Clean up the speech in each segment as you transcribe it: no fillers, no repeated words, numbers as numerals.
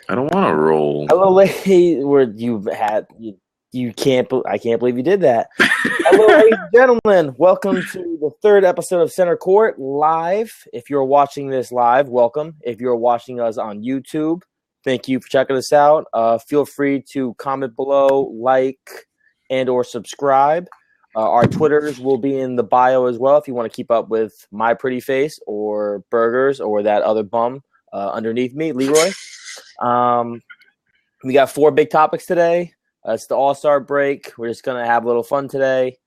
I don't want to roll. Hello, ladies. Where you can't. I can't believe you did that. Hello, ladies and gentlemen. Welcome to the third episode of Center Court live. If you're watching this live, welcome. If you're watching us on YouTube, thank you for checking us out. Feel free to comment below, like, and/or subscribe. Our Twitters will be in the bio as well if you want to keep up with my pretty face or Burgers or that other bum underneath me, Leeroy. We got 4 big topics today. It's the All-Star break. We're just going to have a little fun today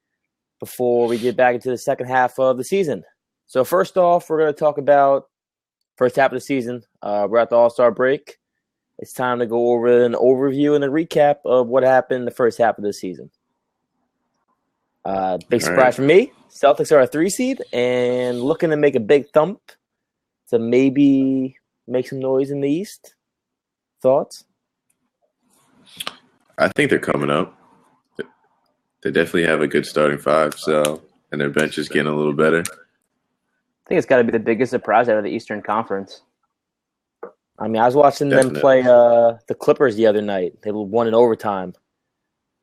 before we get back into the second half of the season. So first off, we're going to talk about first half of the season. We're at the All-Star break. It's time to go over an overview and a recap of what happened in the first half of the season. Big surprise for me. Celtics are a 3 seed and looking to make a big thump to maybe make some noise in the East. Thoughts? I think they're coming up. They definitely have a good starting 5, and their bench is getting a little better. I think it's got to be the biggest surprise out of the Eastern Conference. I mean, I was watching them play the Clippers the other night. They won in overtime.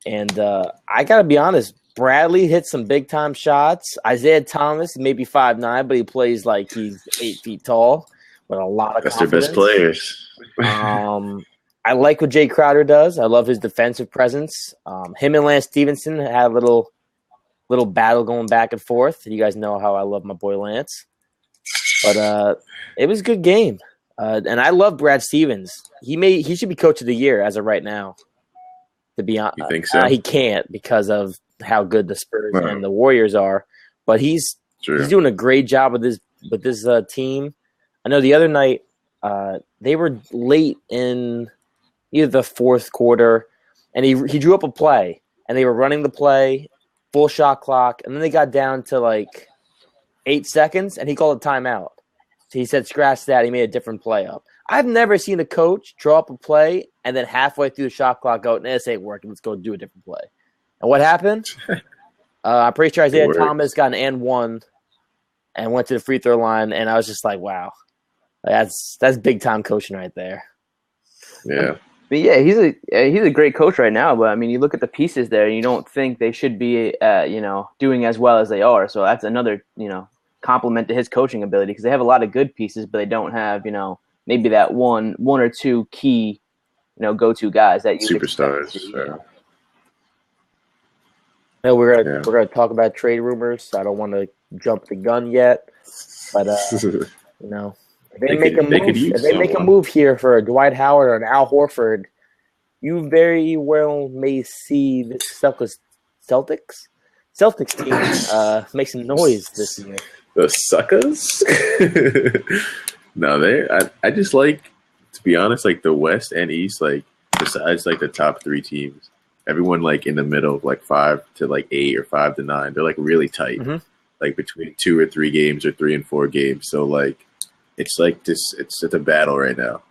And I got to be honest, Bradley hit some big-time shots. Isaiah Thomas, maybe 5'9", but he plays like he's 8 feet tall with a lot of confidence. That's their best players. I like what Jay Crowder does. I love his defensive presence. Him and Lance Stevenson had a little battle going back and forth. You guys know how I love my boy Lance. But it was a good game. And I love Brad Stevens. He should be coach of the year as of right now. To be honest, you think so? He can't because of how good the Spurs and the Warriors are. But he's doing a great job with this team. I know the other night they were late in either the fourth quarter, and he drew up a play, and they were running the play, full shot clock, and then they got down to like 8 seconds, and he called a timeout. So he said, scratch that. He made a different play up. I've never seen a coach draw up a play and then halfway through the shot clock go, this ain't working. Let's go do a different play. And what happened? I'm pretty sure Isaiah Thomas got an and one and went to the free throw line, and I was just like, wow, that's big time coaching right there. Yeah. But yeah, he's a great coach right now. But I mean, you look at the pieces there, and you don't think they should be, doing as well as they are. So that's another, compliment to his coaching ability because they have a lot of good pieces, but they don't have, maybe that one or two key, go-to guys that you superstars. No, we're gonna talk about trade rumors. So I don't want to jump the gun yet, but if they make a move here for a Dwight Howard or an Al Horford, you very well may see the Celtics team make some noise this year. The suckers? No, I just like, to be honest, like the West and East, like besides like the top 3 teams, everyone like in the middle of like 5 to like 8 or 5 to 9, they're like really tight, like between 2 or 3 games or 3 and 4 games. So like, it's like this. It's a battle right now.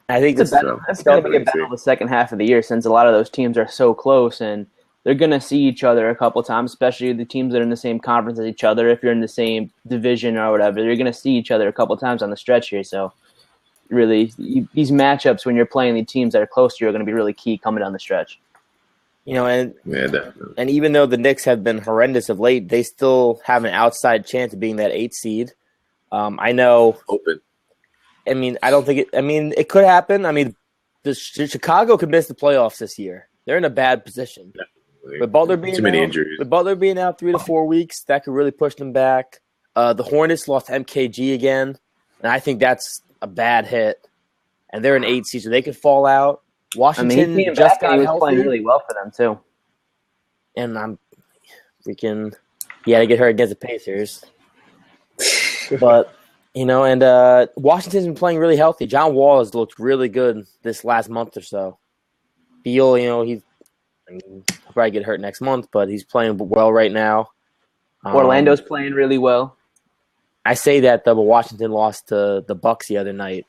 I think that's going to be a battle the second half of the year since a lot of those teams are so close and they're going to see each other a couple times, especially the teams that are in the same conference as each other. If you're in the same division or whatever, you're going to see each other a couple times on the stretch here. So really, these matchups when you're playing the teams that are close to you are going to be really key coming down the stretch. Definitely. And even though the Knicks have been horrendous of late, they still have an outside chance of being that 8 seed. I know. Open. I mean, I don't think it. I mean, it could happen. I mean, Chicago could miss the playoffs this year. They're in a bad position. Definitely. With Butler being too many out, injuries. With Butler being out 3 to 4 weeks, that could really push them back. The Hornets lost MKG again, and I think that's a bad hit. And they're an 8 seed, so they could fall out. Washington he just got healthy. Playing really well for them too. And I'm freaking. He had to get hurt against the Pacers. But, and Washington's been playing really healthy. John Wall has looked really good this last month or so. Beal, he'll probably get hurt next month, but he's playing well right now. Orlando's playing really well. I say that, though, but Washington lost to the Bucks the other night.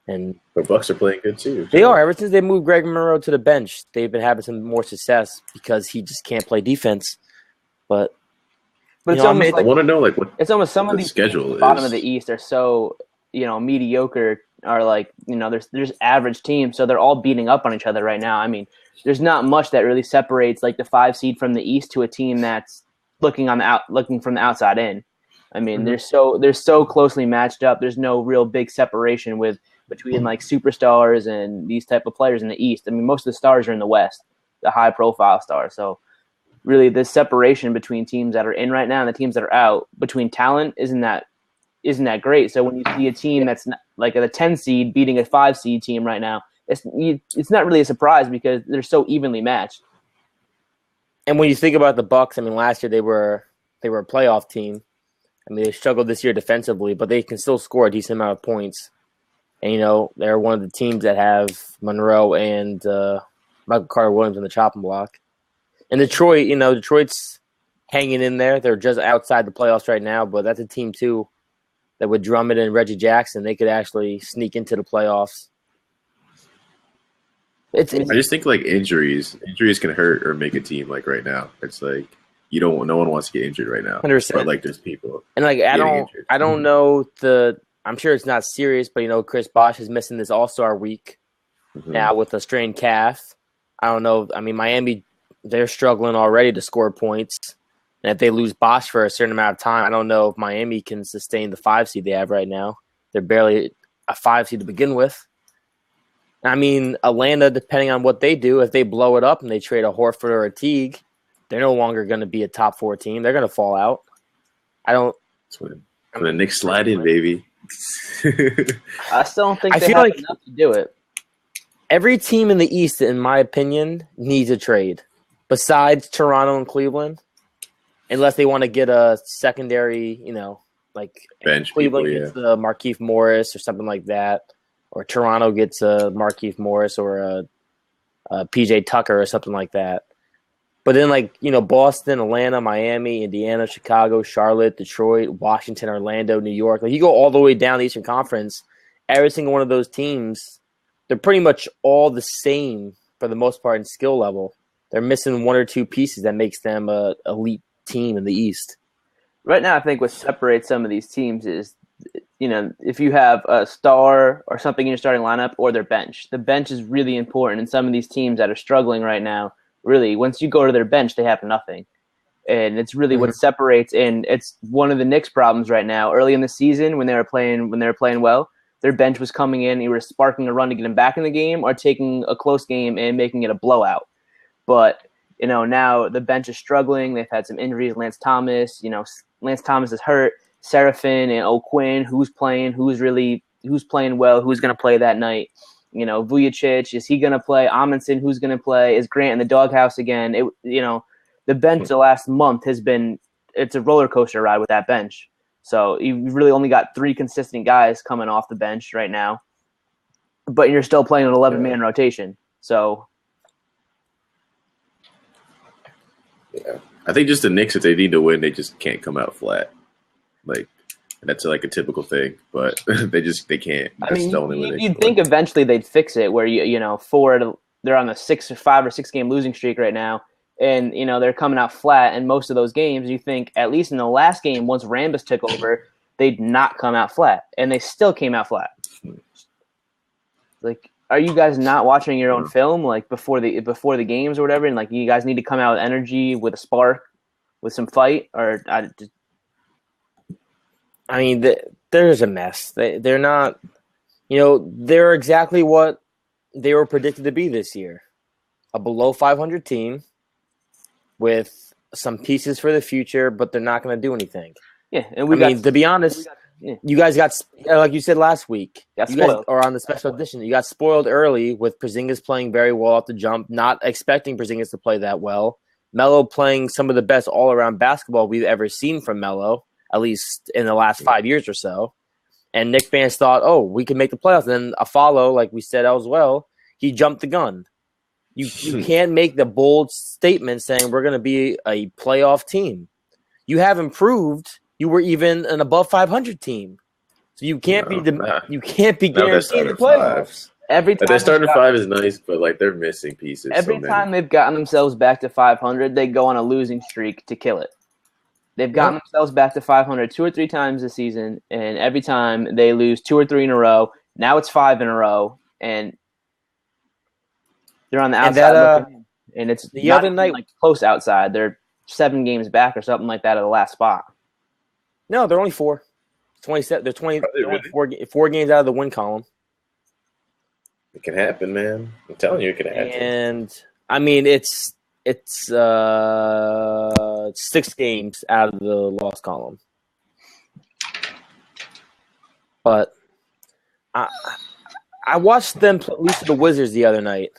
And the Bucks are playing good, too. They are. Ever since they moved Greg Monroe to the bench, they've been having some more success because he just can't play defense. But it's almost I want to know what it's almost some of these schedule bottom of the East are so mediocre are like, there's average teams, so they're all beating up on each other right now. I mean, there's not much that really separates like the 5 seed from the East to a team that's looking from the outside in. I mean, they're so closely matched up. There's no real big separation between like superstars and these type of players in the East. I mean, most of the stars are in the West, the high profile stars. So really, this separation between teams that are in right now and the teams that are out between talent isn't that great. So when you see a team that's not, like a 10 seed beating a 5 seed team right now, it's not really a surprise because they're so evenly matched. And when you think about the Bucks, I mean, last year they were a playoff team. I mean, they struggled this year defensively, but they can still score a decent amount of points. And, they're one of the teams that have Monroe and Michael Carter-Williams on the chopping block. And Detroit, Detroit's hanging in there. They're just outside the playoffs right now, but that's a team, too, that with Drummond and Reggie Jackson, they could actually sneak into the playoffs. I just think, like, injuries can hurt or make a team, like, right now. It's like no one wants to get injured right now. 100%. But, like, there's people. And, like, I don't know I'm sure it's not serious, but, Chris Bosh is missing this All-Star week now with a strained calf. I don't know. I mean, Miami, they're struggling already to score points. And if they lose Bosh for a certain amount of time, I don't know if Miami can sustain the 5 seed they have right now. They're barely a 5 seed to begin with. I mean, Atlanta, depending on what they do, if they blow it up and they trade a Horford or a Teague, they're no longer going to be a top 4 team. They're going to fall out. When the Knicks slide in, baby. I still don't think they have enough to do it. Every team in the East, in my opinion, needs a trade. Besides Toronto and Cleveland, unless they want to get a secondary, like bench Cleveland people, gets the Markieff Morris or something like that, or Toronto gets a Markieff Morris or a PJ Tucker or something like that. But then, Boston, Atlanta, Miami, Indiana, Chicago, Charlotte, Detroit, Washington, Orlando, New York. Like, you go all the way down the Eastern Conference, every single one of those teams, they're pretty much all the same for the most part in skill level. They're missing 1 or 2 pieces that makes them a elite team in the East. Right now, I think what separates some of these teams is, if you have a star or something in your starting lineup or their bench. The bench is really important in some of these teams that are struggling right now. Really, once you go to their bench, they have nothing. And it's really what separates, and it's one of the Knicks' problems right now. Early in the season, when they were playing well, their bench was coming in, either sparking a run to get them back in the game or taking a close game and making it a blowout. But, now the bench is struggling. They've had some injuries. Lance Thomas is hurt. Seraphin and O'Quinn, who's playing well, who's going to play that night. Vujacic, is he going to play? Amundsen, who's going to play? Is Grant in the doghouse again? The bench the last month it's a roller coaster ride with that bench. So you've really only got 3 consistent guys coming off the bench right now, but you're still playing an 11-man rotation. So, yeah, I think just the Knicks, if they need to win, they just can't come out flat. Like, that's like a typical thing, but they can't. That's the only way you'd think eventually they'd fix it. Where they're on the 5 or 6 game losing streak right now, and they're coming out flat. And most of those games, you think at least in the last game, once Rambis took over, they'd not come out flat, and they still came out flat. Like, are you guys not watching your own film, like before the games or whatever? And like, you guys need to come out with energy, with a spark, with some fight, or I mean, there's a mess. They're not, they're exactly what they were predicted to be this year. A below 500 team with some pieces for the future, but they're not going to do anything. Yeah, and to be honest, you guys got, like you said last week, you guys are on the special edition. You got spoiled early with Porzingis playing very well off the jump, not expecting Porzingis to play that well. Melo playing some of the best all-around basketball we've ever seen from Melo, at least in the last 5 years or so. And Knicks fans thought, we can make the playoffs. And then Afalo, like we said as well, he jumped the gun. You can't make the bold statement saying we're going to be a playoff team. You have improved. You were even an above 500 team. So you can't be guaranteed the playoffs. Every time their starting 5 is nice, but like they're missing pieces. Every time they've gotten themselves back to 500, they go on a losing streak to kill it. They've gotten themselves back to 500 2 or 3 times this season, and every time they lose 2 or 3 in a row, Now it's 5 in a row, and they're on the outside looking in. And it's the other night, like close outside. They're 7 games back or something like that of the last spot. No, they're only 4. 27. They're 20. Four games out of the win column. It can happen, man. I'm telling you, it can happen. And I mean, it's 6 games out of the loss column. But I watched them lose to the Wizards the other night,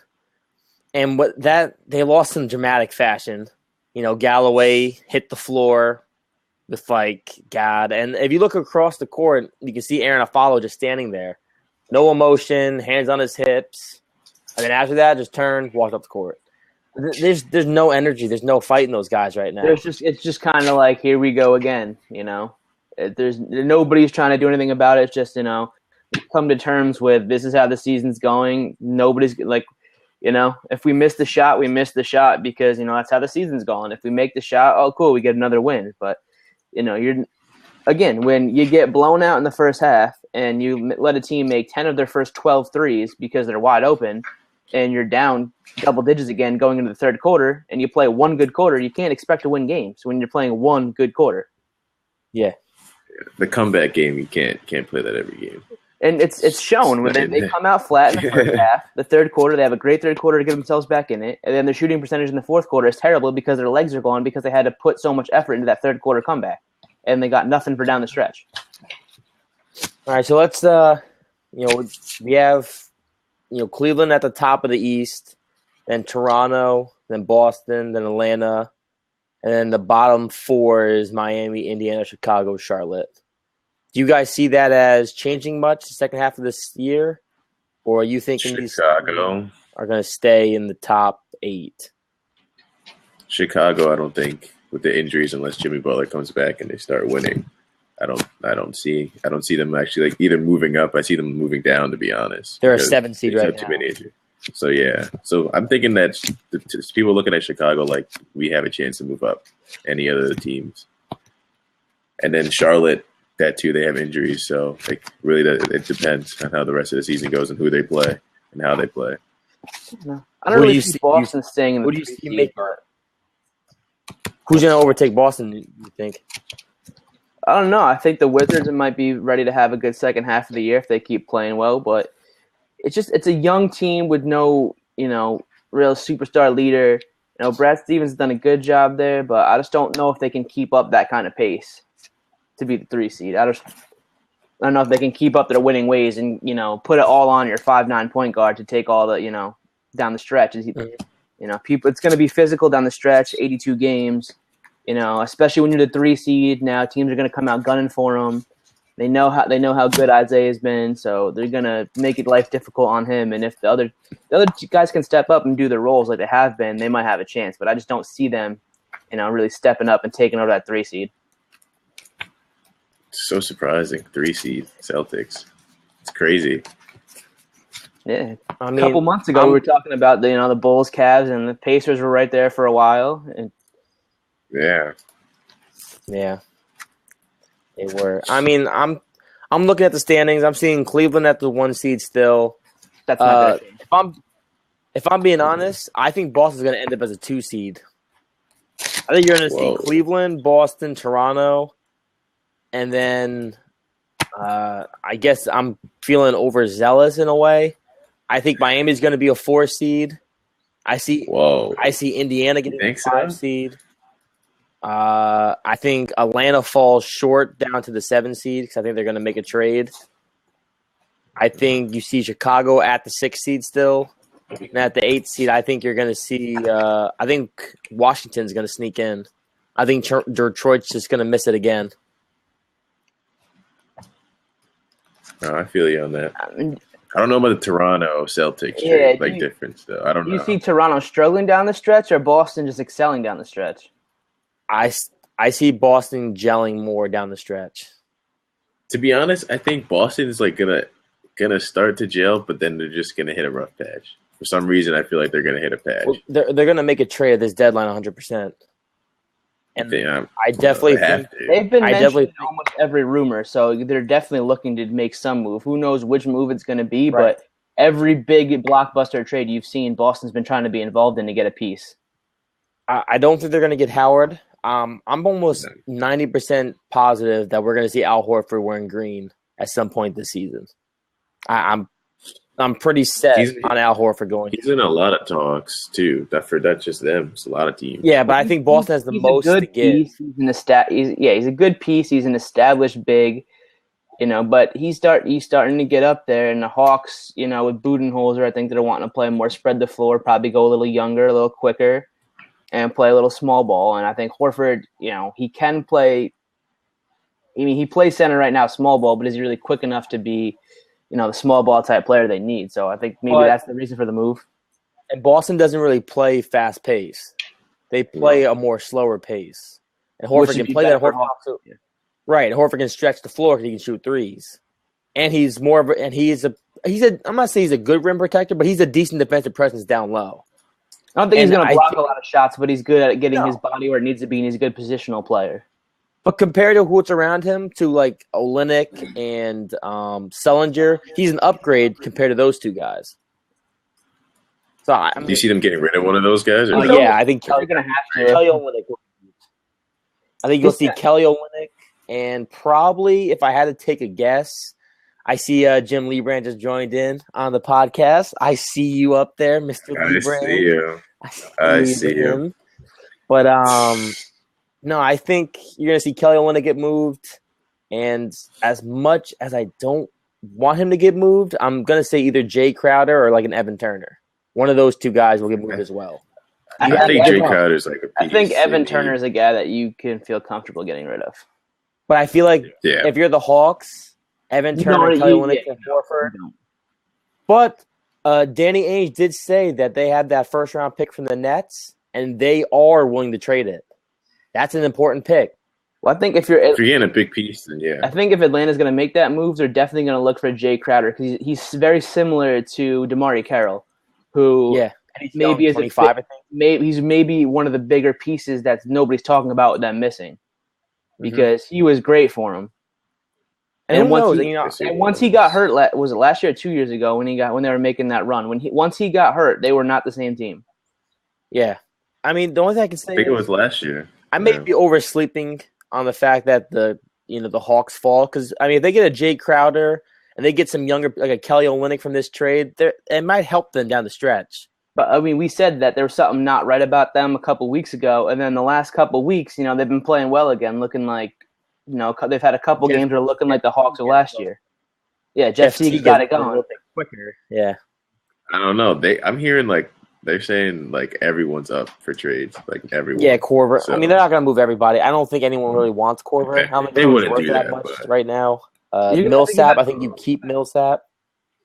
and they lost in dramatic fashion. You know, Galloway hit the floor with God. And if you look across the court, you can see Aaron Afalo just standing there. No emotion, hands on his hips. And then after that, just turned, walked up the court. There's no energy. There's no fight in those guys right now. It's just kind of like, here we go again, you know. Nobody's trying to do anything about it. It's just, you know, come to terms with this is how the season's going. Nobody's like, you know, if we miss the shot, we miss the shot because, you know, that's how the season's going. If we make the shot, oh, cool, we get another win. But, you know, when you get blown out in the first half and you let a team make 10 of their first 12 threes because they're wide open and you're down double digits again going into the third quarter and you play one good quarter, you can't expect to win games when you're playing one good quarter. Yeah. The comeback game, you can't play that every game. And it's shown when they come out flat in the first half. The third quarter, they have a great third quarter to get themselves back in it. And then their shooting percentage in the fourth quarter is terrible because their legs are gone because they had to put so much effort into that third quarter comeback. And they got nothing for down the stretch. All right, so let's we have Cleveland at the top of the East, then Toronto, then Boston, then Atlanta, and then the bottom 4 is Miami, Indiana, Chicago, Charlotte. Do you guys see that as changing much the second half of this year? Or are you thinking Chicago these are going to stay in the top 8? Chicago, I don't think, with the injuries, unless Jimmy Butler comes back and they start winning. I don't see them actually like either moving up. I see them moving down, to be honest. They're a 7 seed right now. Too many injuries. So yeah. So I'm thinking that people looking at Chicago like we have a chance to move up any other teams. And then Charlotte, that too, they have injuries. So like really it depends on how the rest of the season goes and who they play and how they play. I don't really see Boston staying in the 3 seed. Who's going to overtake Boston, you think? I don't know. I think the Wizards might be ready to have a good second half of the year if they keep playing well, but it's a young team with no, real superstar leader. Brad Stevens has done a good job there, but I just don't know if they can keep up that kind of pace to be the 3 seed. I don't know if they can keep up their winning ways and, put it all on your 5'9" point guard to take all the, down the stretch. People, it's going to be physical down the stretch, 82 games. Especially when you're the 3 seed, now teams are going to come out gunning for them. They know how good Isaiah's been, so they're going to make it life difficult on him. And if the other guys can step up and do their roles like they have been, they might have a chance. But I just don't see them, really stepping up and taking over that 3 seed. So surprising, 3 seed Celtics. It's crazy. Yeah, a couple months ago we were talking about the Bulls, Cavs, and the Pacers were right there for a while. And yeah, they were. I'm looking at the standings. I'm seeing Cleveland at the 1 seed still. That's not gonna change. If I'm being honest, I think Boston's going to end up as a 2 seed. I think you're going to see Cleveland, Boston, Toronto, and then I guess I'm feeling overzealous in a way. I think Miami's going to be a 4 seed. I see Indiana getting a 5 seed. I think Atlanta falls short down to the 7 seed because I think they're going to make a trade. I think you see Chicago at the 6 seed still. And at the 8 seed, I think you're going to see I think Washington's going to sneak in. I think Detroit's just going to miss it again. Oh, I feel you on that. I don't know about the Toronto Celtics difference, though. I don't know. Do you see Toronto struggling down the stretch or Boston just excelling down the stretch? I see Boston gelling more down the stretch. To be honest, I think Boston is gonna start to gel, but then they're just gonna hit a rough patch. For some reason, I feel like they're gonna hit a patch. Well, they're gonna make a trade at this deadline 100%. And I definitely think they've been mentioned in almost every rumor, so they're definitely looking to make some move. Who knows which move it's going to be, right. But every big blockbuster trade you've seen, Boston's been trying to be involved in to get a piece. I don't think they're going to get Howard. I'm almost 90% positive that we're going to see Al Horford wearing green at some point this season. I'm pretty set on Al Horford going. He's in a lot of talks too. That's just them. It's a lot of teams. Yeah, but I think Boston has the most to give. He's a good piece. He's an established big, but he's starting to get up there. And the Hawks, with Budenholzer, I think they're wanting to play more, spread the floor, probably go a little younger, a little quicker, and play a little small ball. And I think Horford, he can play. I mean, he plays center right now, small ball, but is he really quick enough to be, the small ball type player they need? So I think maybe that's the reason for the move. And Boston doesn't really play fast pace; they play a more slower pace. And Horford can play that. Right, Horford can stretch the floor because he can shoot threes, and he's more of a. And he's a. I'm not saying he's a good rim protector, but he's a decent defensive presence down low. I don't think he's going to block a lot of shots, but he's good at getting his body where it needs to be, and he's a good positional player. But compared to what's around him, to like Olynyk and Sullinger, he's an upgrade compared to those two guys. So do you see them getting rid of one of those guys? Yeah, I think Kelly going to have to. Kelly Olynyk. I think you'll see Kelly Olynyk, and probably, if I had to take a guess, I see Jim Leebrand just joined in on the podcast. I see you up there, Mr. Leebrand. I see you. I see you. But no, I think you're going to see Kelly Olynyk get moved. And as much as I don't want him to get moved, I'm going to say either Jay Crowder or like an Evan Turner. One of those two guys will get moved as well. I think Jay Crowder's like a piece. I think Evan Turner is a guy that you can feel comfortable getting rid of. But I feel like if you're the Hawks, Evan Turner, Kelly Olynyk, and Horford. But Danny Ainge did say that they had that first-round pick from the Nets, and they are willing to trade it. That's an important pick. Well, I think if you're getting a big piece, then yeah. I think if Atlanta's going to make that move, they're definitely going to look for Jay Crowder because he's very similar to DeMarre Carroll, who maybe is 25. I think he's maybe one of the bigger pieces that nobody's talking about with them missing, because he was great for him. And once he got hurt, was it last year or 2 years ago when they were making that run? Once he got hurt, they were not the same team. Yeah, I mean the only thing I can say I think it was last year. I may be oversleeping on the fact that the Hawks fall, because I mean if they get a Jay Crowder and they get some younger like a Kelly Olynyk from this trade, it might help them down the stretch. But I mean we said that there was something not right about them a couple weeks ago, and then the last couple weeks, they've been playing well again, looking like they've had a couple games that are looking like the Hawks of last year. Yeah, Jeff Teague got it going a little bit quicker. Yeah, I don't know. I'm hearing like. They're saying like everyone's up for trades, like everyone. Yeah, Korver. So. I mean, they're not going to move everybody. I don't think anyone really wants Korver. Okay. I don't think they wouldn't do that much right now. Millsap, I think you keep Millsap.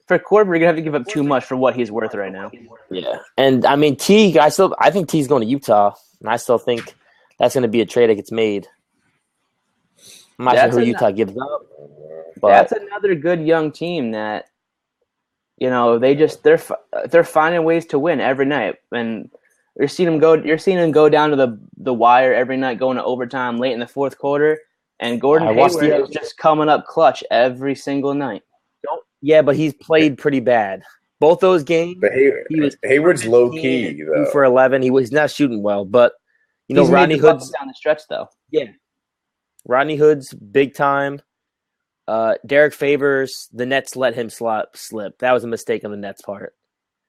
For Korver, you're going to have to give up too much for what he's worth right now. Yeah, and I mean Teague. I think Teague's going to Utah, and I still think that's going to be a trade that gets made. I'm not sure who Utah gives up, but that's another good young team that. They're finding ways to win every night, and you're seeing them go down to the wire every night, going to overtime late in the fourth quarter. And Gordon Hayward is just coming up clutch every single night. Yeah, but he's played pretty bad. Both those games, but Hayward's low key though. 2 for 11. He's not shooting well, but he's Rodney Hood's down the stretch though. Yeah, Rodney Hood's big time. Derek Favors, the Nets let him slip. That was a mistake on the Nets' part.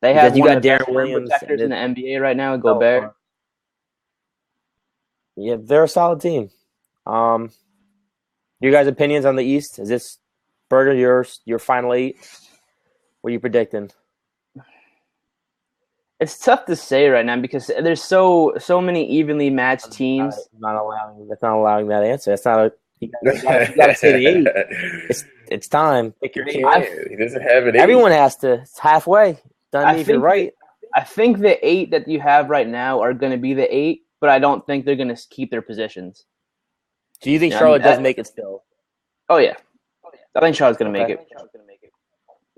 They have you got Darren Williams protectors in the NBA right now. Gobert. Yeah, they're a solid team. Your guys' opinions on the East? Is this Berger your final 8? What are you predicting? It's tough to say right now because there's so many evenly matched teams. That's not allowing that answer. That's not a. You gotta say the 8. It's time. Pick your team. He doesn't have an 8. Everyone has to. It's halfway. Done if you're right. I think the 8 that you have right now are going to be the 8, but I don't think they're going to keep their positions. Do you think Charlotte does make it still? Oh yeah, I think Charlotte's going to make it.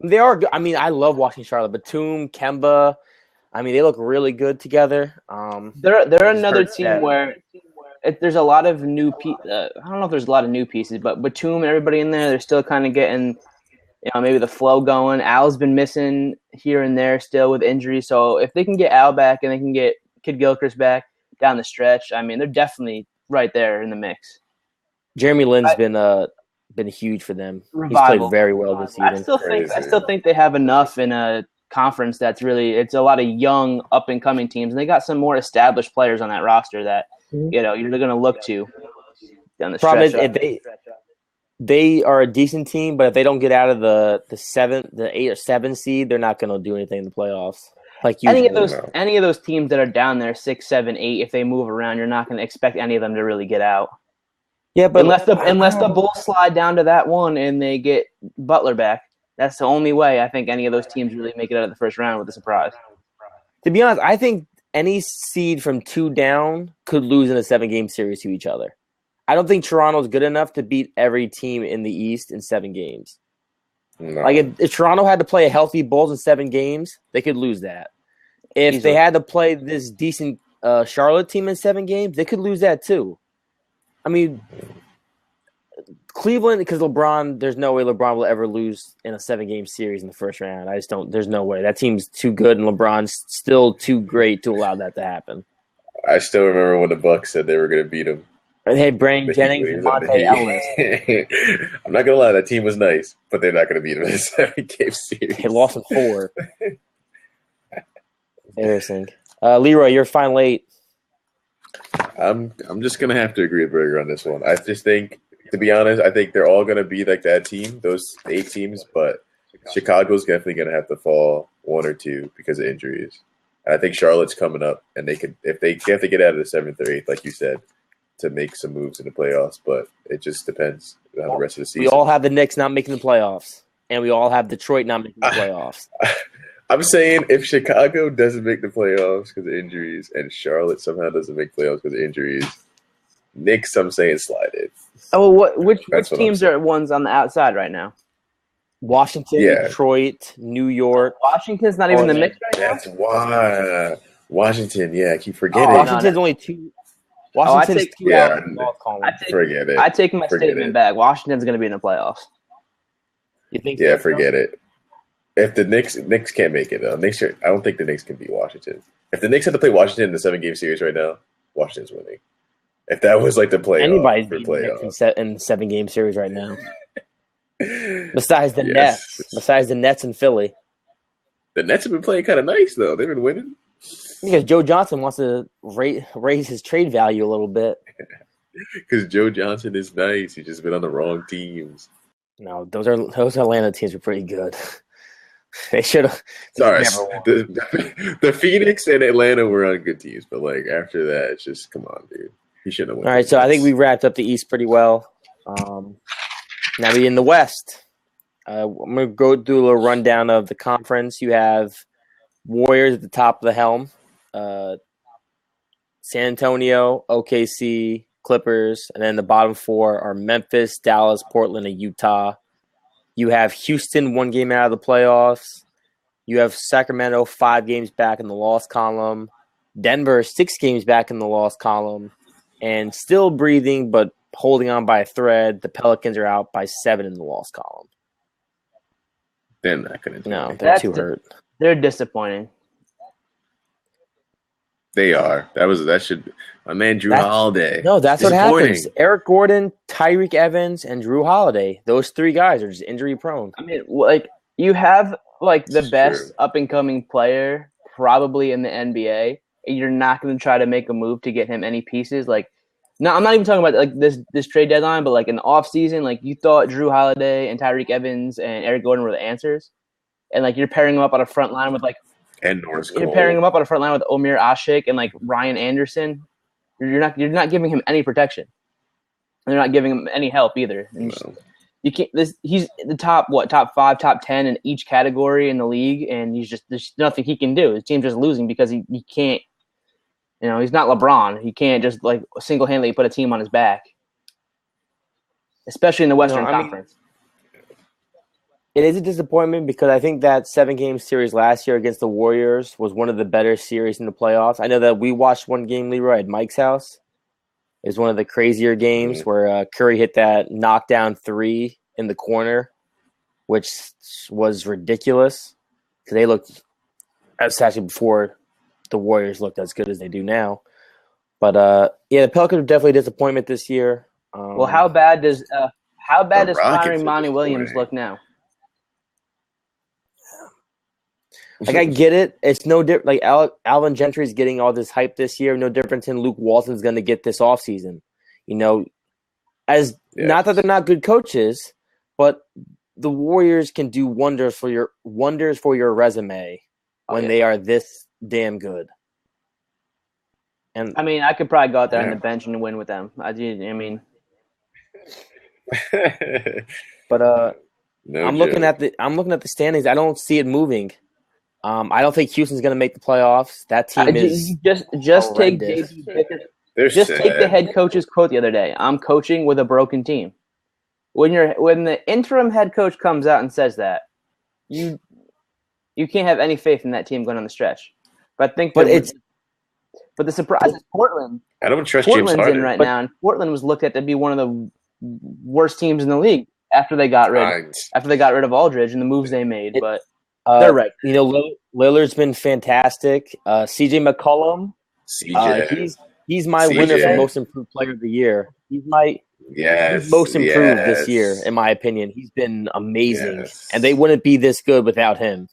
They are. I mean, I love watching Charlotte. Batum, Kemba. I mean, they look really good together. They're another team where there's a lot of new I don't know if there's a lot of new pieces, but Batum and everybody in there, they're still kind of getting, maybe the flow going. Al's been missing here and there still with injuries. So if they can get Al back and they can get Kid Gilchrist back down the stretch, I mean, they're definitely right there in the mix. Jeremy Lin's been huge for them. Revival. He's played very well this season. I still think they have enough in a conference that's really, it's a lot of young up and coming teams, and they got some more established players on that roster that you're going to look to down the stretch. Problem is, they are a decent team, but if they don't get out of the 8 or 7 seed, they're not going to do anything in the playoffs. Like any of those teams that are down there 6, 7, 8, if they move around, you're not going to expect any of them to really get out. Yeah, but unless the Bulls slide down to that one and they get Butler back, that's the only way I think any of those teams really make it out of the first round with a surprise. To be honest, I think any seed from 2 down could lose in a 7-game series to each other. I don't think Toronto's good enough to beat every team in the East in 7 games. No. Like if Toronto had to play a healthy Bulls in 7 games, they could lose that. If they had to play this decent Charlotte team in 7 games, they could lose that too. I mean, Cleveland, because LeBron, there's no way LeBron will ever lose in a 7-game series in the first round. I just don't. There's no way. That team's too good, and LeBron's still too great to allow that to happen. I still remember when the Bucks said they were going to beat him. They had Brandon Jennings and Monte Ellis. I'm not going to lie, that team was nice, but they're not going to beat him in a 7-game series. They lost in 4. Embarrassing. Leeroy, you're fine late. I'm just going to have to agree with Berger on this one. I just think, to be honest, I think they're all going to be like that team, those 8 teams, but Chicago's definitely going to have to fall 1 or 2 because of injuries. And I think Charlotte's coming up, and they could, if they have to get out of the 7th or 8th, like you said, to make some moves in the playoffs, but it just depends on the rest of the season. We all have the Knicks not making the playoffs, and we all have Detroit not making the playoffs. I'm saying if Chicago doesn't make the playoffs because of injuries and Charlotte somehow doesn't make playoffs because of injuries, Knicks, I'm saying slide it. Oh, which teams are ones on the outside right now? Washington, Detroit, New York. Washington's not even in the mix right now? That's why. Washington, I keep forgetting. Washington's only 2. Washington's 2 out in the loss column. Forget it. I take my statement back. Washington's going to be in the playoffs. You think? Yeah, forget it. If the Knicks can't make it though, I don't think the Knicks can beat Washington. If the Knicks had to play Washington in the 7-game series right now, Washington's winning. If that was like the playoff, anybody's beating in the 7-game series right now. Besides the Nets, besides the Nets and Philly, the Nets have been playing kind of nice though. They've been winning. Because Joe Johnson wants to raise his trade value a little bit. Because Joe Johnson is nice. He's just been on the wrong teams. No, those Atlanta teams are pretty good. They should have. Sorry, the Phoenix and Atlanta were on good teams, but like after that, it's just come on, dude. He shouldn't have won. All right, so I think we wrapped up the East pretty well. Now we in the West. I'm gonna go through a little rundown of the conference. You have Warriors at the top of the helm. San Antonio, OKC, Clippers, and then the bottom 4 are Memphis, Dallas, Portland, and Utah. You have Houston 1 game out of the playoffs. You have Sacramento 5 games back in the loss column. Denver 6 games back in the loss column. And still breathing but holding on by a thread, the Pelicans are out by 7 in the loss column. They're not going to do No, they're too hurt. They're disappointing. They are. My man Drew Holiday. No, that's what happens. Eric Gordon, Tyreek Evans, and Drew Holiday. Those 3 guys are just injury prone. I mean, like you have like the best up and coming player probably in the NBA. And you're not going to try to make a move to get him any pieces. Like, no, I'm not even talking about like this trade deadline, but like in the off season, like you thought Drew Holiday and Tyreek Evans and Eric Gordon were the answers, and like you're pairing them up on a front line with like. And Norris Cole. You're pairing him up on the front line with Omir Ashik and like Ryan Anderson. You're not giving him any protection. And they're not giving him any help either. And you can't. He's the top 5, top 10 in each category in the league, and there's nothing he can do. His team's just losing because he can't. He's not LeBron. He can't just like single handedly put a team on his back, especially in the Western Conference. It is a disappointment because I think that 7-game series last year against the Warriors was one of the better series in the playoffs. I know that we watched one game, Leeroy, at Mike's house. is one of the crazier games where Kory hit that knockdown 3 in the corner, which was ridiculous because they looked, that's actually before the Warriors looked as good as they do now. But the Pelicans are definitely a disappointment this year. Well, how bad does firing Monty Williams look now? Like, I get it. It's no different. Like, Alvin Gentry's getting all this hype this year. No different than Luke Walton's going to get this offseason. Not that they're not good coaches, but the Warriors can do wonders for your resume when they are this damn good. And I mean, I could probably go out there on the bench and win with them. I mean, but I'm looking at the standings. I don't see it moving. I don't think Houston's going to make the playoffs. That team is just take the head coach's quote the other day. I'm coaching with a broken team. When the interim head coach comes out and says that, you can't have any faith in that team going on the stretch. But the surprise is Portland. I don't trust Portland's James Harden in right now, and Portland was looked at to be one of the worst teams in the league after they got rid of Aldridge and the moves they made. But they're right. Lillard's been fantastic. CJ McCollum, he's my winner for most improved player of the year. He's most improved this year, in my opinion. He's been amazing, and they wouldn't be this good without him.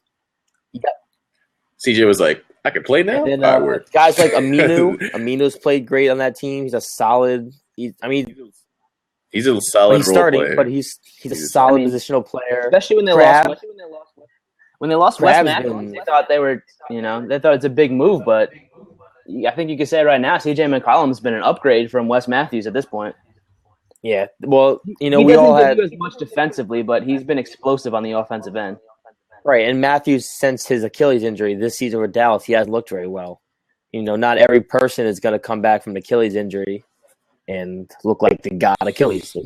CJ was like, I can play now. And then, guys like Aminu's played great on that team. He's a solid. He's a solid. He's starting, player. But he's a solid positional player. Especially when they lost. When they lost Wes Matthews, they thought they thought it's a big move. But I think you could say right now, CJ McCollum's been an upgrade from Wes Matthews at this point. Yeah, well, we all had as much defensively, but he's been explosive on the offensive end. Right, and Matthews, since his Achilles injury this season with Dallas, he hasn't looked very well. Not every person is going to come back from an Achilles injury and look like they got Achilles.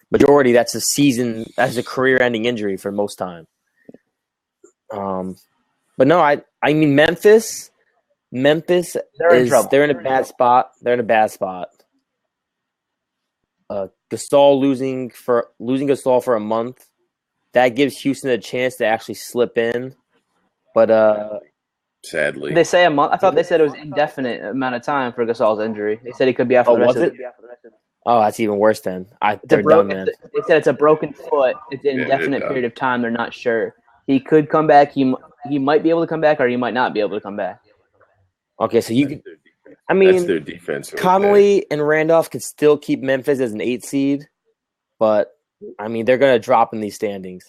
Majority, that's a career-ending injury for most time. But no, I mean Memphis, they're in a bad spot. They're in a bad spot. Gasol losing Gasol for a month. That gives Houston a chance to actually slip in, but sadly, they say a month. I thought they said it was indefinite amount of time for Gasol's injury. They said he could be out for the rest of the year. Oh, that's even worse then. They're done, man. They said it's a broken foot. It's an indefinite period of time. They're not sure. He could come back. He might be able to come back, or he might not be able to come back. Okay, so that's their defense. Conley and Randolph could still keep Memphis as an 8 seed, but they're going to drop in these standings.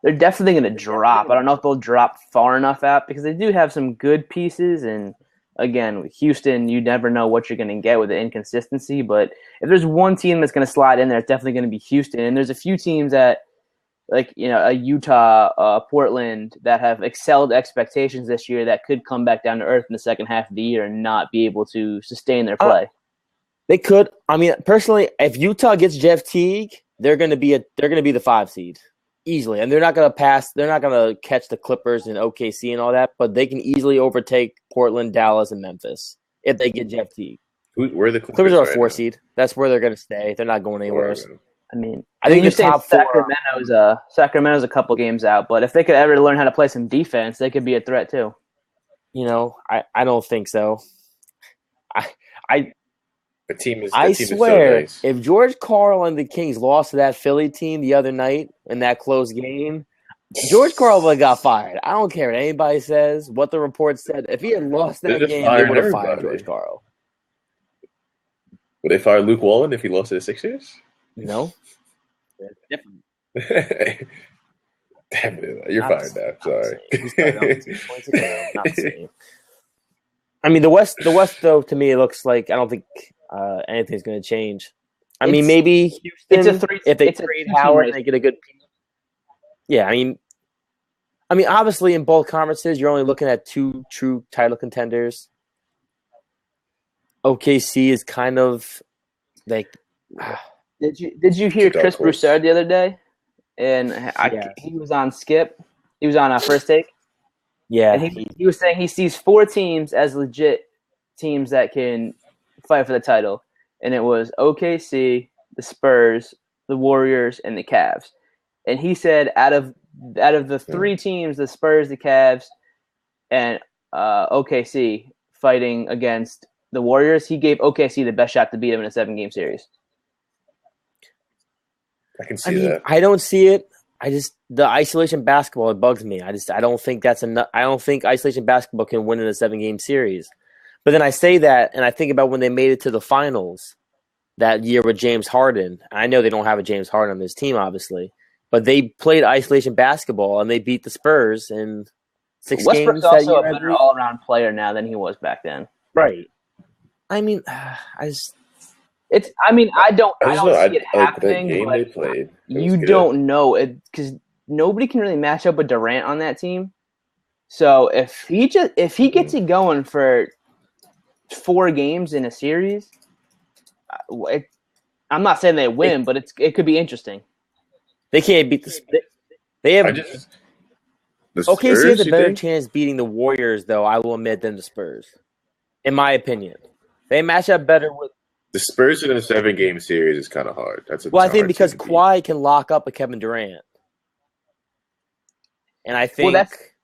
They're definitely going to drop. I don't know if they'll drop far enough out because they do have some good pieces. And, again, with Houston, you never know what you're going to get with the inconsistency. But if there's one team that's going to slide in there, it's definitely going to be Houston. And there's a few teams that, a Utah, Portland, that have excelled expectations this year that could come back down to earth in the second half of the year and not be able to sustain their play. They could. Personally, if Utah gets Jeff Teague, they're going to be the 5 seed easily, and they're not going to pass. They're not going to catch the Clippers and OKC and all that, but they can easily overtake Portland, Dallas, and Memphis if they get Jeff Teague. Where are the Clippers are a 4 seed. That's where they're going to stay. They're not going anywhere. I think the top 4. Sacramento's a couple games out, but if they could ever learn how to play some defense, they could be a threat too. I don't think so. I swear, is so nice. If George Karl and the Kings lost to that Philly team the other night in that close game, George Karl would have got fired. I don't care what anybody says, what the report said. If he had lost that game, they would have fired George Karl. Would they fire Luke Walton if he lost to the Sixers? No. Damn it, you're fired now. Sorry. The West, though, to me, it looks like I don't think anything's going to change. Maybe Houston, if they trade Howard and they get a good piece. Yeah, obviously in both conferences, you're only looking at 2 true title contenders. OKC is kind of like. Did you hear Chris Broussard the other day? And he was on Skip. He was on First Take. Yeah, and he was saying he sees 4 teams as legit teams that can fight for the title. and it was OKC, the Spurs, the Warriors, and the Cavs. And he said out of the three teams, the Spurs, the Cavs, and OKC fighting against the Warriors, he gave OKC the best shot to beat him in a 7-game series. I can see that. I don't see it. The isolation basketball, it bugs me. I don't think that's enough. I don't think isolation basketball can win in a 7-game series. But then I say that, and I think about when they made it to the finals that year with James Harden. I know they don't have a James Harden on this team, obviously, but they played isolation basketball and they beat the Spurs in 6 games. Westbrook's also a better all-around player now than he was back then. Right. I mean, I don't see it happening, but you don't know it because nobody can really match up with Durant on that team. So if he gets it going for 4 games in a series, I'm not saying they win, but it could be interesting. They can't beat They have. OKC has a better chance beating the Warriors, though. I will admit, than the Spurs, in my opinion. They match up better with. The Spurs in a 7-game series is kind of hard. I think because Kawhi can lock up a Kevin Durant, and I think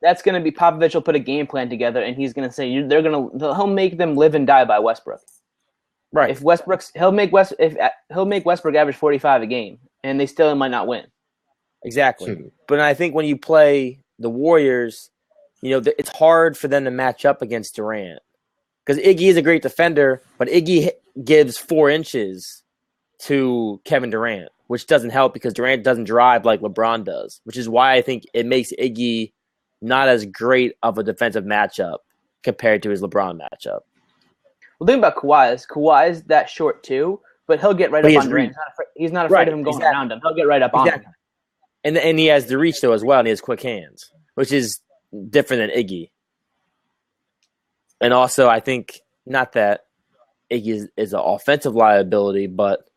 that's going to be Popovich will put a game plan together, and he's going to say he'll make them live and die by Westbrook. Right. If he'll make Westbrook average 45 a game, and they still might not win. Exactly. But I think when you play the Warriors, it's hard for them to match up against Durant because Iggy is a great defender, but Iggy gives 4 inches to Kevin Durant, which doesn't help because Durant doesn't drive like LeBron does, which is why I think it makes Iggy not as great of a defensive matchup compared to his LeBron matchup. Well, the thing about Kawhi is that short too, but he'll get right up on Durant. He's not afraid of him going around him. He'll get right up on him. And he has the reach though as well, and he has quick hands, which is different than Iggy. And also, I think not that Iggy is an offensive liability, but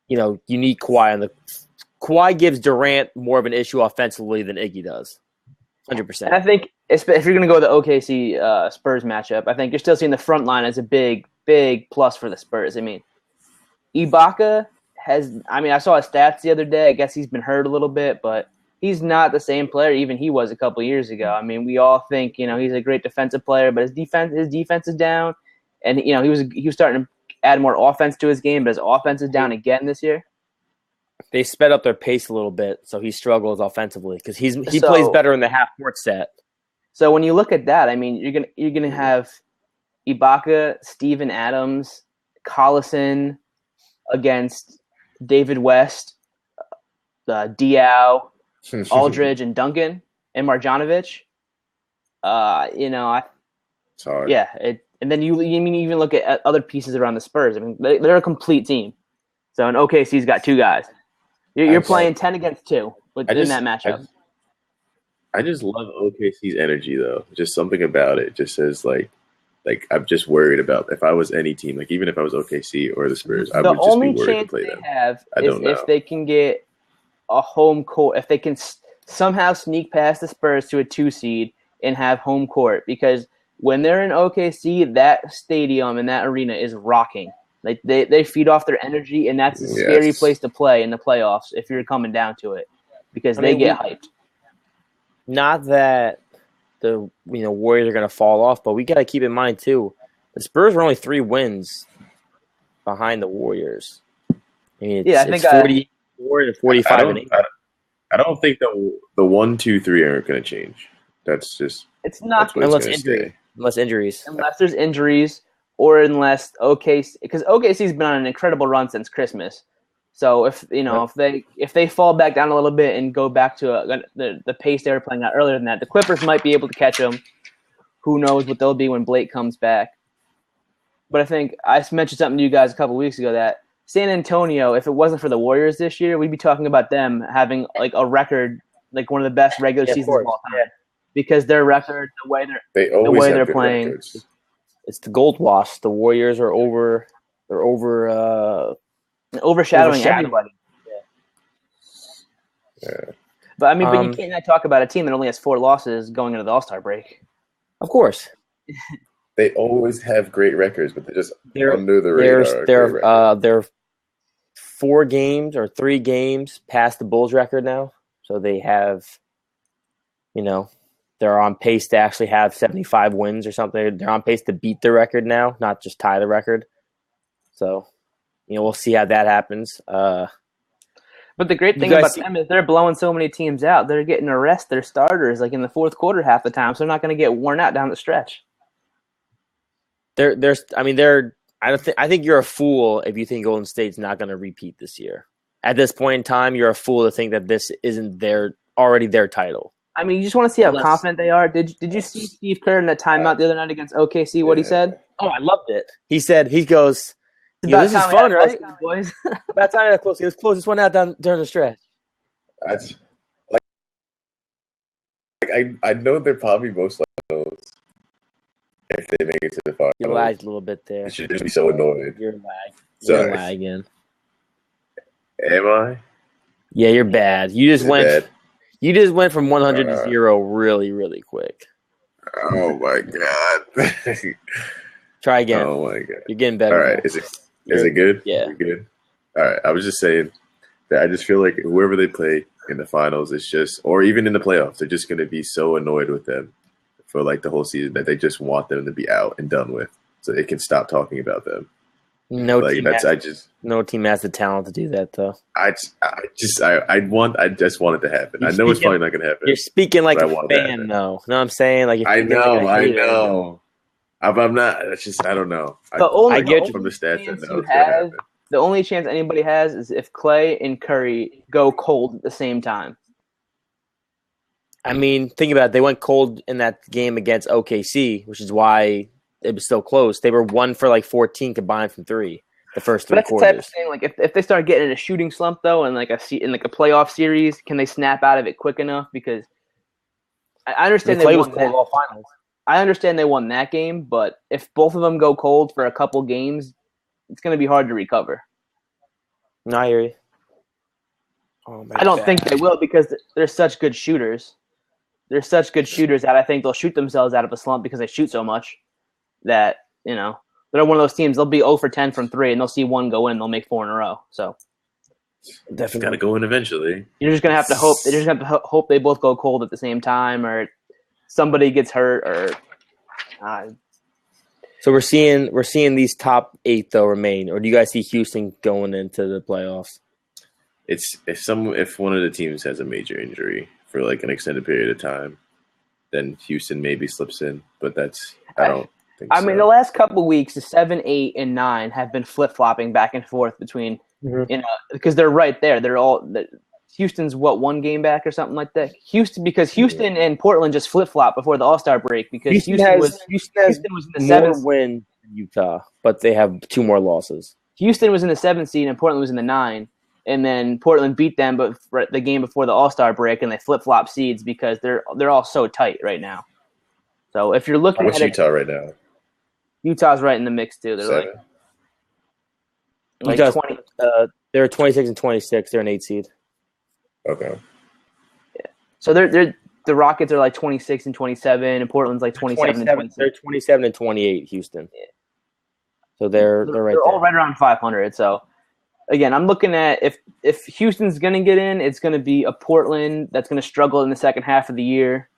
you need Kawhi Kawhi gives Durant more of an issue offensively than Iggy does, 100%. And I think if you're going to go with the OKC Spurs matchup, I think you're still seeing the front line as a big plus for the Spurs. I mean, Ibaka I saw his stats the other day. I guess he's been hurt a little bit, but he's not the same player even he was a couple years ago. I mean, we all think, he's a great defensive player, but his defense is down. And, he was starting to add more offense to his game, but his offense is down again this year. They sped up their pace a little bit, so he struggles offensively because he plays better in the half-court set. So when you look at that, I mean, you're gonna have Ibaka, Steven Adams, Collison against David West, Diaw, Aldridge, and Duncan, and Marjanovic. It's hard. Yeah, and then you even look at other pieces around the Spurs. I mean, they're a complete team. So in OKC's got 2 guys. You're playing 10 against 2 in that matchup. I just love OKC's energy, though. Just something about it just says, like I'm just worried about if I was any team, like even if I was OKC or the Spurs, I would just be worried to play them. The only chance they have is if they can get a home court, if they can somehow sneak past the Spurs to a 2 seed and have home court. Because when they're in OKC, that stadium and that arena is rocking. Like they feed off their energy, and that's a scary place to play in the playoffs if you're coming down to it, because they get hyped. Not that the Warriors are going to fall off, but we got to keep in mind too, the Spurs were only 3 wins behind the Warriors. I mean, it's 44 to 45. I don't think the 1, 2, 3 aren't going to change. That's just unless injuries. Unless there's injuries, or unless because OKC's been on an incredible run since Christmas. So if they fall back down a little bit and go back to the pace they were playing at earlier than that, the Clippers might be able to catch them. Who knows what they'll be when Blake comes back? But I think I mentioned something to you guys a couple weeks ago that San Antonio, if it wasn't for the Warriors this year, we'd be talking about them having like a record, like one of the best regular seasons of all time, because their record, the way they're playing, records. It's the gold wash. The Warriors are over. They're overshadowing everybody. Yeah. But but you can't talk about a team that only has 4 losses going into the All-Star break. Of course. They always have great records, but they're under the radar. They're 4 games or 3 games past the Bulls record now. So they have, they're on pace to actually have 75 wins or something. They're on pace to beat the record now, not just tie the record. So, we'll see how that happens. But the great thing about them is they're blowing so many teams out. They're getting to rest their starters like in the fourth quarter half the time, so they're not going to get worn out down the stretch. I think you're a fool if you think Golden State's not going to repeat this year. At this point in time, you're a fool to think that this isn't already their title. I mean, you just want to see how confident they are. Did you see Steve Kerr in that timeout the other night against OKC? What he said? Oh, I loved it. He goes, this is fun, right, boys? About time that close. It was closest one out during the stretch. That's I know they're probably most like those if they make it to the finals. You lagged a little bit there. You should just be so annoyed. You're lagging. Am I? Yeah, you're bad. You just went from 100 to 0 really, really quick. Oh my god! Try again. Oh my god! You're getting better. All right, is it good? Yeah, you're good. All right, I was just saying that I just feel like whoever they play in the finals is just, or even in the playoffs, they're just going to be so annoyed with them for like the whole season that they just want them to be out and done with, so they can stop talking about them. No team has the talent to do that, though. I just want it to happen. I know it's probably not going to happen. You're speaking like a fan, though. You know what I'm saying? Like I know. I'm not. It's just I don't know. I get from the stats that know it's going to happen. The only chance anybody has is if Clay and Curry go cold at the same time. I mean, think about it. They went cold in that game against OKC, which is why it was so close. They were 1 for like 14 combined from 3 the first 3 quarters. That's the type of thing. Like if they start getting in a shooting slump though, and like a playoff series, can they snap out of it quick enough? Because I understand Clay was cold all finals. I understand they won that game, but if both of them go cold for a couple games, it's going to be hard to recover. No, I hear you. I don't think they will because they're such good shooters. They're such good shooters that I think they'll shoot themselves out of a slump because they shoot so much that, they're one of those teams. They'll be 0 for 10 from 3 and they'll see 1 go in. They'll make 4 in a row. So definitely got to go in eventually. You're just going to have to hope. They just have to hope they both go cold at the same time or somebody gets hurt or So we're seeing these top 8 though remain, or do you guys see Houston going into the playoffs? It's if one of the teams has a major injury for like an extended period of time, then Houston maybe slips in. But I don't think so. I mean, the last couple of weeks, the 7, 8, and 9 have been flip flopping back and forth between because they're right there. They're all Houston's 1 game back or something like that. Houston and Portland just flip flop before the All-Star break because Houston was in the 7th win in Utah, but they have 2 more losses. Houston was in the 7th seed and Portland was in the 9, and then Portland beat them, but the game before the All-Star break, and they flip flop seeds because they're all so tight right now. So if you're looking at Utah right now? Utah's right in the mix too. They're 20. They're 26 and 26. They're an 8 seed. Okay. Yeah. So they're the Rockets are like 26 and 27, and Portland's like 27 and 26. They're 27 and 28. Houston. Yeah. So they're right. They're all right around 500. So again, I'm looking at if Houston's going to get in, it's going to be a Portland that's going to struggle in the second half of the year,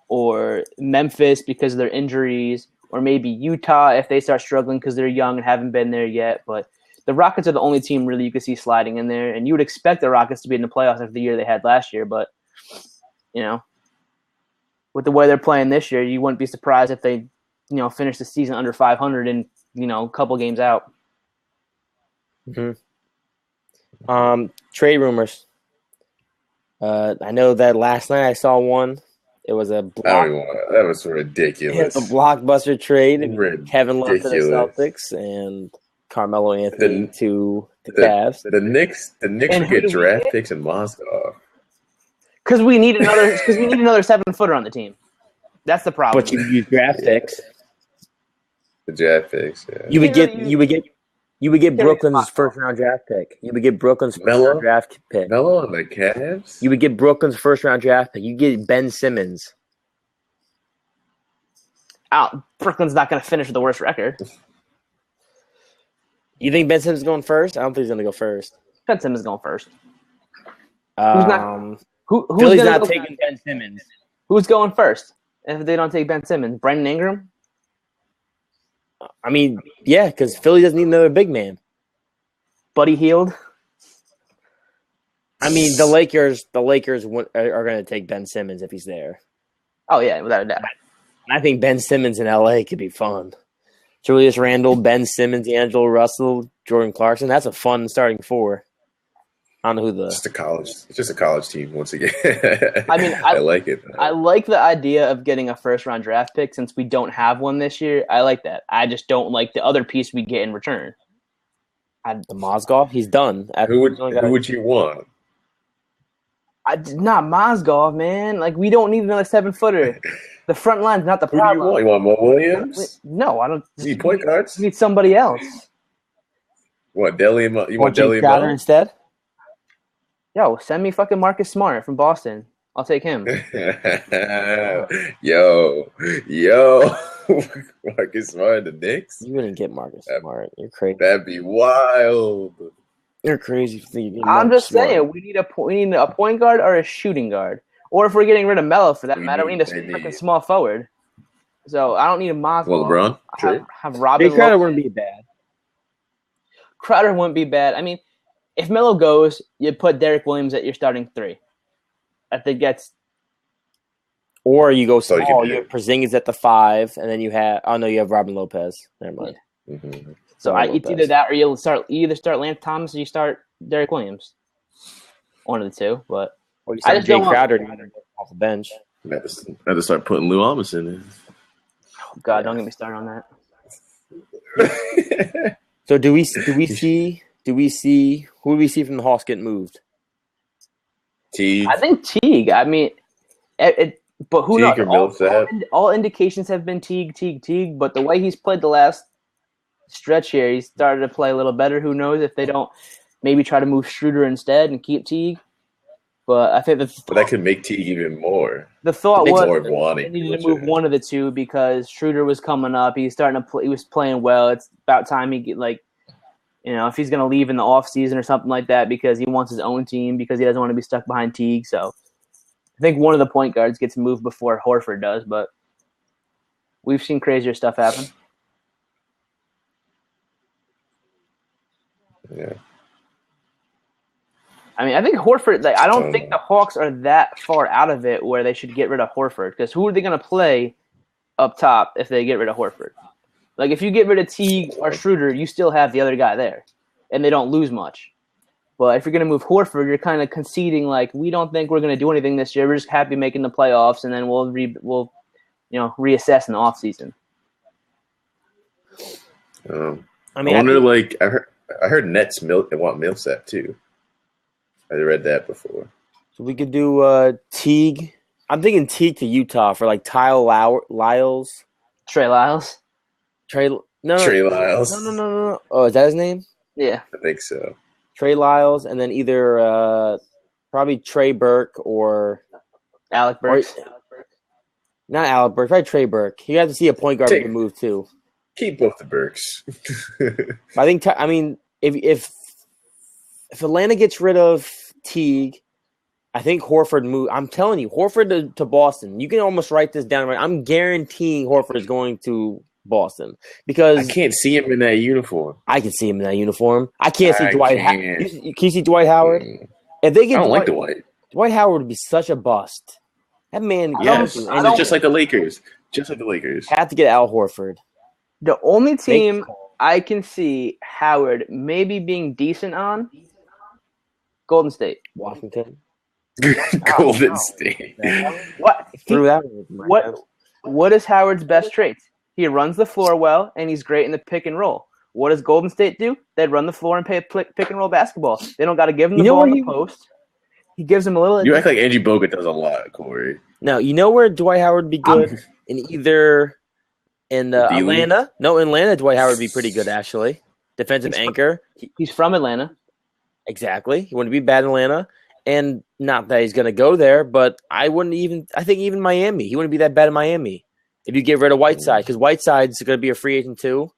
or Memphis because of their injuries, or maybe Utah if they start struggling because they're young and haven't been there yet. But the Rockets are the only team really you could see sliding in there, and you would expect the Rockets to be in the playoffs after the year they had last year. But, with the way they're playing this year, you wouldn't be surprised if they, finish the season under 500 and, a couple games out. Mm-hmm. Trade rumors. I know that last night I saw one. It was a that was ridiculous. It's a blockbuster trade. Kevin Love to the Celtics and Carmelo Anthony to the Cavs. The Knicks would get draft picks in Moscow. Because we need another 7-footer on the team. That's the problem. But you use draft picks. The draft picks, yeah. You would get Brooklyn's first round draft pick. You would get Brooklyn's first round draft pick. Melo on the Cavs? You would get Brooklyn's first round draft pick. You get Ben Simmons. Brooklyn's not going to finish with the worst record. You think Ben Simmons is going first? I don't think he's going to go first. Ben Simmons is going first. Philly's not taking Ben Simmons. Who's going first if they don't take Ben Simmons? Brandon Ingram? I mean, yeah, because Philly doesn't need another big man. Buddy Hield? I mean, the Lakers are going to take Ben Simmons if he's there. Oh, yeah, without a doubt. I think Ben Simmons in LA could be fun. Julius Randle, Ben Simmons, D'Angelo Russell, Jordan Clarkson. That's a fun starting four. I don't know who It's just a college team once again. I mean, I like it. I like the idea of getting a first-round draft pick since we don't have one this year. I like that. I just don't like the other piece we get in return. The Mozgov, he's done. Who would you want? Not Mozgov, man. Like, we don't need another 7-footer. The front line's not the problem. Who do you want? You want Mo Williams? No, I don't. You need point guards? You need somebody else. What, Deli? You want Deli Crowder instead? Yo, send me fucking Marcus Smart from Boston. I'll take him. Yo. Marcus Smart, the Knicks? You wouldn't get Marcus Smart. You're crazy. That'd be wild. You're crazy. I'm just saying, we need a point guard or a shooting guard. Or if we're getting rid of Melo, for that matter, we need a freaking small forward. So I don't need a Mozgov. Well, LeBron? True. Have Robin Crowder wouldn't be bad. Crowder wouldn't be bad. I mean, if Melo goes, you put Derek Williams at your starting 3. I think that's... Or you go small. You have Porzingis at the 5, and then you have... Oh, no, you have Robin Lopez. Never mind. Mm-hmm. So it's either that or you either start Lance Thomas or you start Derek Williams. One of the two, but... Or you start Jay Crowder off the bench. I have to start putting Lou Almondson in. Oh, God, don't get me started on that. So do we see who do we see from the Hawks getting moved? Teague. I think Teague. I mean, but who knows? All indications have been Teague. But the way he's played the last stretch here, he's started to play a little better. Who knows if they don't maybe try to move Schroeder instead and keep Teague? But I think that could make Teague even more. The thought was they needed to move one of the two because Schroeder was coming up. He's starting to play. He was playing well. It's about time he get if he's going to leave in the offseason or something like that because he wants his own team because he doesn't want to be stuck behind Teague. So I think one of the point guards gets moved before Horford does. But we've seen crazier stuff happen. Yeah. I mean, I think Horford. I don't think the Hawks are that far out of it where they should get rid of Horford. Because who are they going to play up top if they get rid of Horford? Like, if you get rid of Teague or Schroeder, you still have the other guy there, and they don't lose much. But if you're going to move Horford, you're kind of conceding like we don't think we're going to do anything this year. We're just happy making the playoffs, and then we'll reassess in the offseason. I wonder. I heard Nets want Millsap too. I read that before. So we could do Teague. I'm thinking Teague to Utah for like Lyles. Trey Lyles. Trey Lyles. No. Oh, is that his name? Yeah. I think so. Trey Lyles, and then either probably Trey Burke or Alec Burks. Not Alec Burks, probably Trey Burke. You have to see a point guard to move too. Keep both the Burks. If Atlanta gets rid of Teague, I think Horford move. I'm telling you, Horford to Boston. You can almost write this down. Right? I'm guaranteeing Horford is going to Boston because I can't see him in that uniform. I can see him in that uniform. I can't see Dwight. Can you see Dwight Howard? If they get, I don't like Dwight. Dwight Howard would be such a bust. That man. Yes, and it's just like the Lakers. Have to get Al Horford. The only team I can see Howard maybe being decent on, Golden State. Washington. Golden State. What is Howard's best traits? He runs the floor well, and he's great in the pick and roll. What does Golden State do? They run the floor and play pick and roll basketball. They don't got to give him the ball in the post. He gives him a little. You act like Angie Bogut does a lot, Kory. No, you know where Dwight Howard would be good? In Atlanta. No, in Atlanta, Dwight Howard would be pretty good, actually. Defensive anchor. He's from Atlanta. Exactly. He wouldn't be bad in Atlanta. And not that he's going to go there, but I think even Miami. He wouldn't be that bad in Miami. If you get rid of Whiteside, because Whiteside's going to be a free agent too.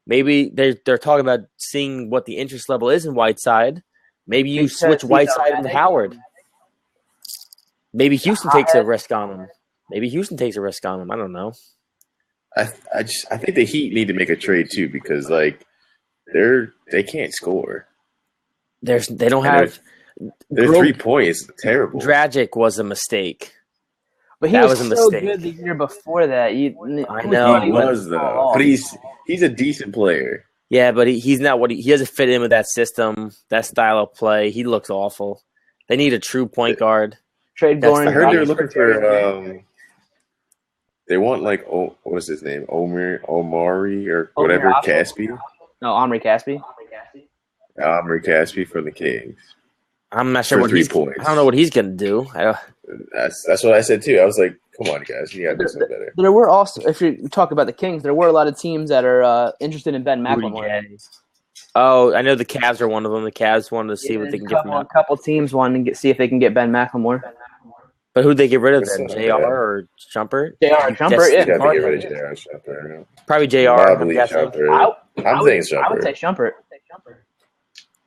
Maybe they're talking about seeing what the interest level is in Whiteside. Maybe you switch Whiteside and Howard. Maybe Houston takes a risk on him. I don't know. I think the Heat need to make a trade too because like they can't score. They don't have their 3 points. Terrible. Dragic was a mistake. But he was so good the year before that. I know he was though, but he's a decent player. Yeah, but he's not what he doesn't fit in with that system, that style of play. He looks awful. They need a true point guard. Trade Gordon. I heard they're looking for. They want like what's his name, Omari or whatever, Caspi. No, Omri Caspi. Omri Caspi from the Kings. I'm not sure what 3 points. I don't know what he's gonna do. That's what I said too. I was like, come on, guys, you gotta do something better. There were also, if you talk about the Kings, there were a lot of teams that are interested in Ben McLemore. Oh, I know the Cavs are one of them. The Cavs wanted to see what they can get from him. A couple teams wanted to see if they can get Ben McLemore. But who'd they get rid of then? JR or Shumpert? JR Shumpert, yeah. Get rid of JR Shumpert. Probably JR. I'm saying Shumpert. I would say Shumpert.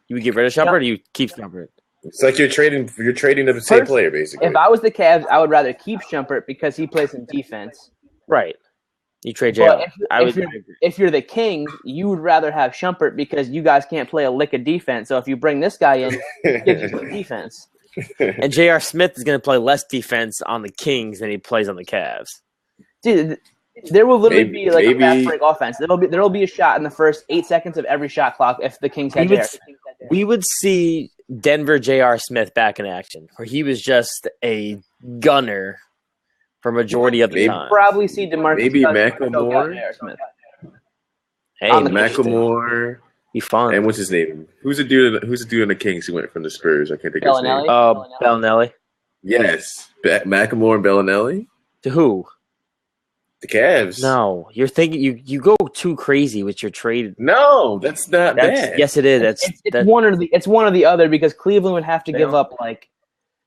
You would get rid of Shumpert or you keep Shumpert? It's like you're trading the same player, basically. If I was the Cavs, I would rather keep Shumpert because he plays in defense. Right. You trade JR. If you're the Kings, you would rather have Shumpert because you guys can't play a lick of defense. So if you bring this guy in, it gives you some defense. And J.R. Smith is going to play less defense on the Kings than he plays on the Cavs. Dude, there will literally be like a fast break offense. There will be a shot in the first 8 seconds of every shot clock if the Kings had J.R. We would see Denver J.R. Smith back in action, where he was just a gunner for majority of the time. Probably see DeMarcus. Maybe McLemore. Hey, McLemore. Be fun. And what's his name? Who's the dude in the Kings who went from the Spurs? I can't think of his name. Bellinelli. Yes. McLemore and Bellinelli? To who? The Cavs. No. You're thinking you go too crazy with your trade. No, that's not bad. Yes, it is. It's one or the other because Cleveland would have to give up like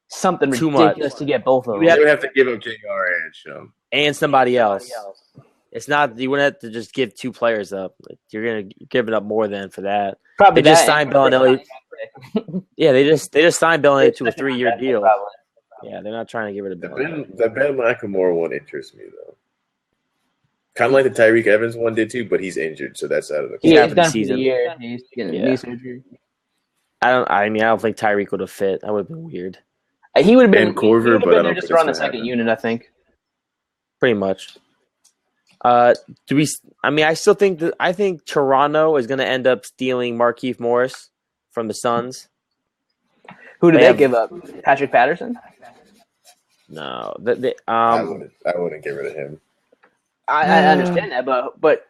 something ridiculous to get both of them. They would have to give up JR and Shum. And somebody else. It's not you wouldn't have to just give 2 players up. You're giving up more than for that. Probably they just signed Bellinelli. Yeah, they just signed Bellinelli to a 3-year deal. Yeah, they're not trying to get rid of Bellinelli. The Ben McLemore one interests me though. Kind of like the Tyreek Evans one did too, but he's injured, so that's out of the question. He's done for the year. He's getting knee surgery. I don't think Tyreek would have fit. That would have been weird. He would have been Corver, but I don't just run the second unit. I think. Pretty much. I think Toronto is going to end up stealing Markieff Morris from the Suns. Who did they give up? Patrick Patterson? No, I wouldn't get rid of him. I understand that, but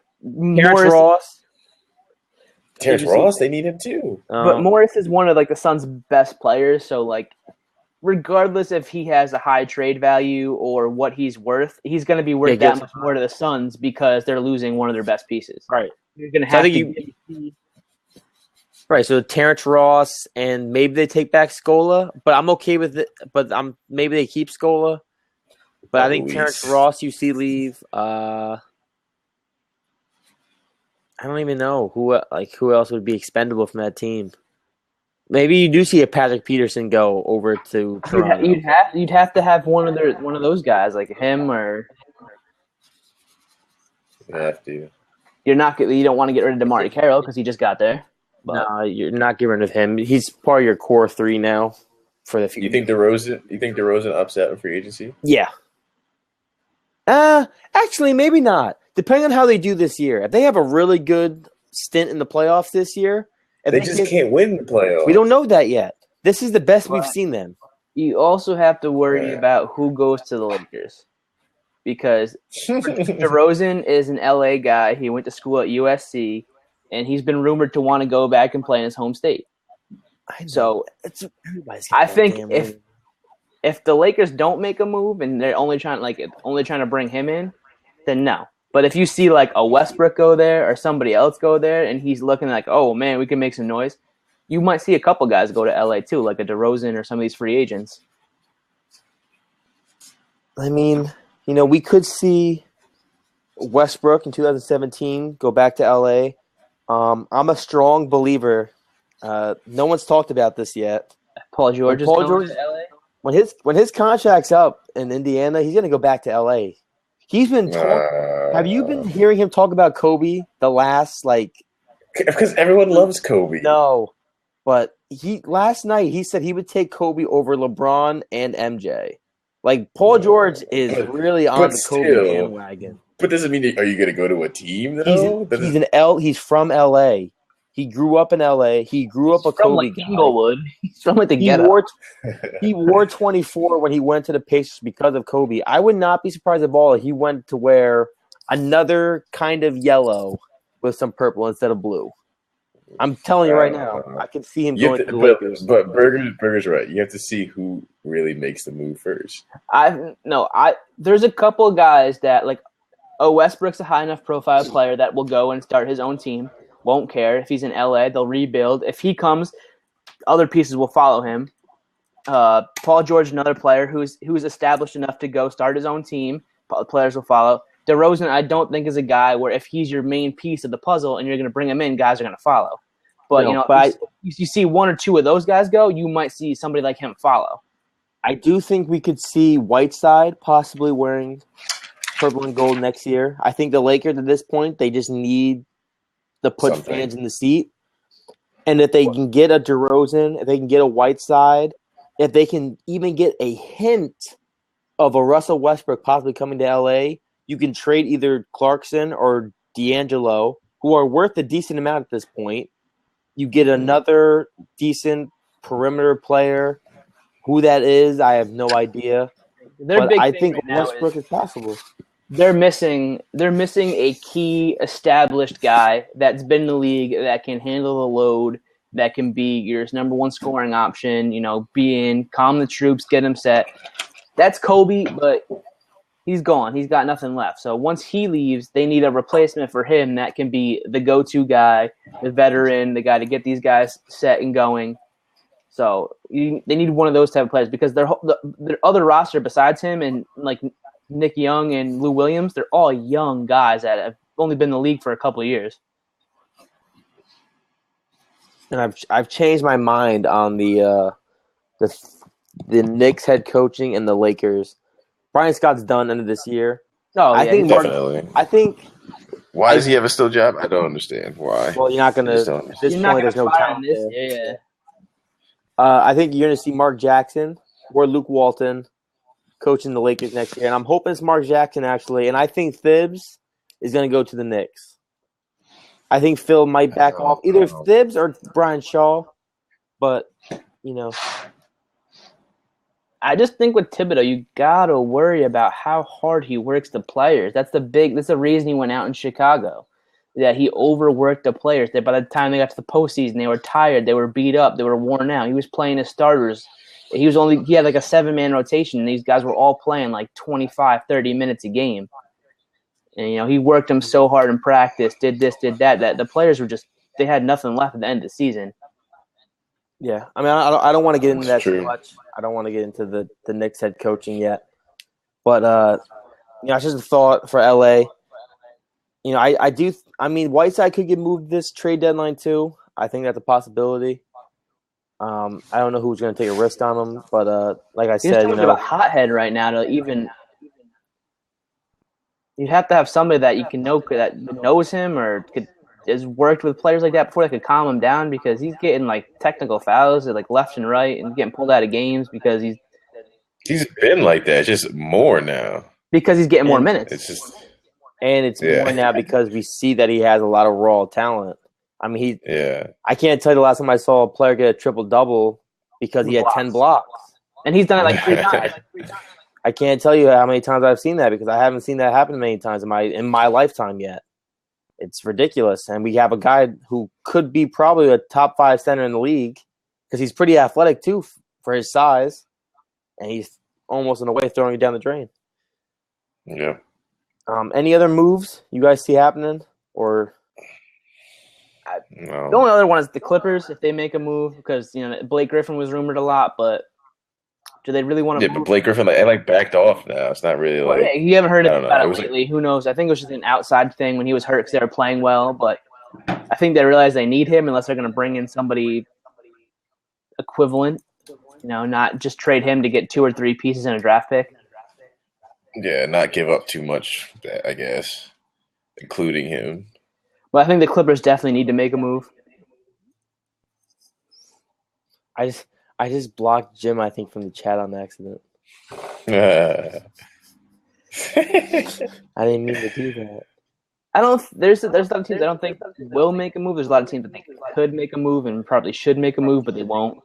Terrence Ross, they need him too. But Morris is one of like the Suns' best players, so like. Regardless if he has a high trade value or what he's worth, he's going to be worth that much more to the Suns because they're losing one of their best pieces. Right. You're going to have Right. So Terrence Ross and maybe they take back Scola, but I'm okay with it. But maybe they keep Scola. But I think Terrence Ross, you see leave. I don't even know who else would be expendable from that team. Maybe you do see a Patrick Peterson go over to Toronto. You'd have to have one of those guys like him or. You have to. You don't want to get rid of DeMar Carroll because he just got there. But. No, you're not getting rid of him. He's part of your core 3 now for the future. You think DeRozan upset in free agency? Yeah. Actually, maybe not. Depending on how they do this year. If they have a really good stint in the playoffs this year. They just can't win the playoffs. We don't know that yet. This is the best we've seen them. You also have to worry about who goes to the Lakers. Because DeRozan is an LA guy. He went to school at USC, and he's been rumored to want to go back and play in his home state. So I think if the Lakers don't make a move and they're only trying to bring him in, then no. But if you see like a Westbrook go there or somebody else go there and he's looking like, oh man, we can make some noise, you might see a couple guys go to LA too, like a DeRozan or some of these free agents. I mean, we could see Westbrook in 2017 go back to LA. I'm a strong believer. No one's talked about this yet. Paul George is going to LA? When his contract's up in Indiana, he's going to go back to LA. He's been have you been hearing him talk about Kobe the last because everyone loves Kobe. No. But last night he said he would take Kobe over LeBron and MJ. Like Paul George is really on the Kobe bandwagon. But doesn't mean are you going to go to a team though? He's from LA. He grew up in LA. He grew up a Kobe guy. Inglewood. He's from the ghetto. He wore 24 when he went to the Pacers because of Kobe. I would not be surprised at all if he went to wear another kind of yellow with some purple instead of blue. I'm telling you right now, I can see him going to the Lakers. But Burger's right. You have to see who really makes the move first. There's a couple of guys that Westbrook's a high enough profile player that will go and start his own team. Won't care if he's in LA. They'll rebuild. If he comes, other pieces will follow him. Paul George, another player who's established enough to go start his own team. Players will follow. DeRozan, I don't think is a guy where if he's your main piece of the puzzle and you're going to bring him in, guys are going to follow. But you see one or two of those guys go, you might see somebody like him follow. I do think we could see Whiteside possibly wearing purple and gold next year. I think the Lakers at this point, they just need to put fans in the seat. And if they can get a DeRozan, if they can get a Whiteside, if they can even get a hint of a Russell Westbrook possibly coming to LA, you can trade either Clarkson or D'Angelo, who are worth a decent amount at this point. You get another decent perimeter player. Who that is, I have no idea. I think Westbrook is possible. They're missing a key established guy that's been in the league that can handle the load, that can be your number one scoring option, calm the troops, get them set. That's Kobe, but he's gone. He's got nothing left. So once he leaves, they need a replacement for him that can be the go-to guy, the veteran, the guy to get these guys set and going. So they need one of those type of players because their other roster besides him and Nick Young and Lou Williams, they're all young guys that have only been in the league for a couple of years. And I've changed my mind on the Knicks head coaching and the Lakers. Brian Scott's done end of this year. No, I think definitely. Why does he have a still job? I don't understand why. Well, you're not going to. At this point, there's no talent. Yeah. I think you're going to see Mark Jackson or Luke Walton coaching the Lakers next year, and I'm hoping it's Mark Jackson actually. And I think Thibs is going to go to the Knicks. I think Phil might back off either Thibs or Brian Shaw, but I just think with Thibodeau, you gotta worry about how hard he works the players. That's the reason he went out in Chicago. That he overworked the players. That by the time they got to the postseason, they were tired, they were beat up, they were worn out. He was playing his starters. He had a 7-man rotation, and these guys were all playing 25, 30 minutes a game. And he worked them so hard in practice, did this, did that the players were they had nothing left at the end of the season. Yeah, I mean, I don't want to get into that too much. I don't want to get into the Knicks head coaching yet. But, it's just a thought for LA. I mean, Whiteside could get moved this trade deadline too. I think that's a possibility. I don't know who's going to take a risk on him, but like I said, a hothead right now to even. You have to have somebody that you can know that knows him or has worked with players like that before that could calm him down because he's getting technical fouls left and right and getting pulled out of games because he's been like that, just more now because he's getting more minutes. It's more now because we see that he has a lot of raw talent. I mean, I can't tell you the last time I saw a player get a triple-double because he had 10 blocks. And he's done it 3 times. I can't tell you how many times I've seen that because I haven't seen that happen many times in my lifetime yet. It's ridiculous. And we have a guy who could be probably a top 5 center in the league because he's pretty athletic too for his size. And he's almost in a way throwing it down the drain. Yeah. Any other moves you guys see happening? Or no. The only other one is the Clippers if they make a move because Blake Griffin was rumored a lot, but Do they really want to? Yeah, but Blake Griffin backed off now. It's not really well, yeah, you haven't heard about it lately. Who knows? I think it was just an outside thing when he was hurt because they were playing well. But I think they realize they need him unless they're going to bring in somebody equivalent. Not just trade him to get 2 or 3 pieces in a draft pick. Yeah, not give up too much, I guess, including him. But I think the Clippers definitely need to make a move. I just blocked Jim, I think, from the chat on accident. I didn't mean to do that. There's a lot of teams I don't think will make a move. There's a lot of teams that think could make a move and probably should make a move, but they won't.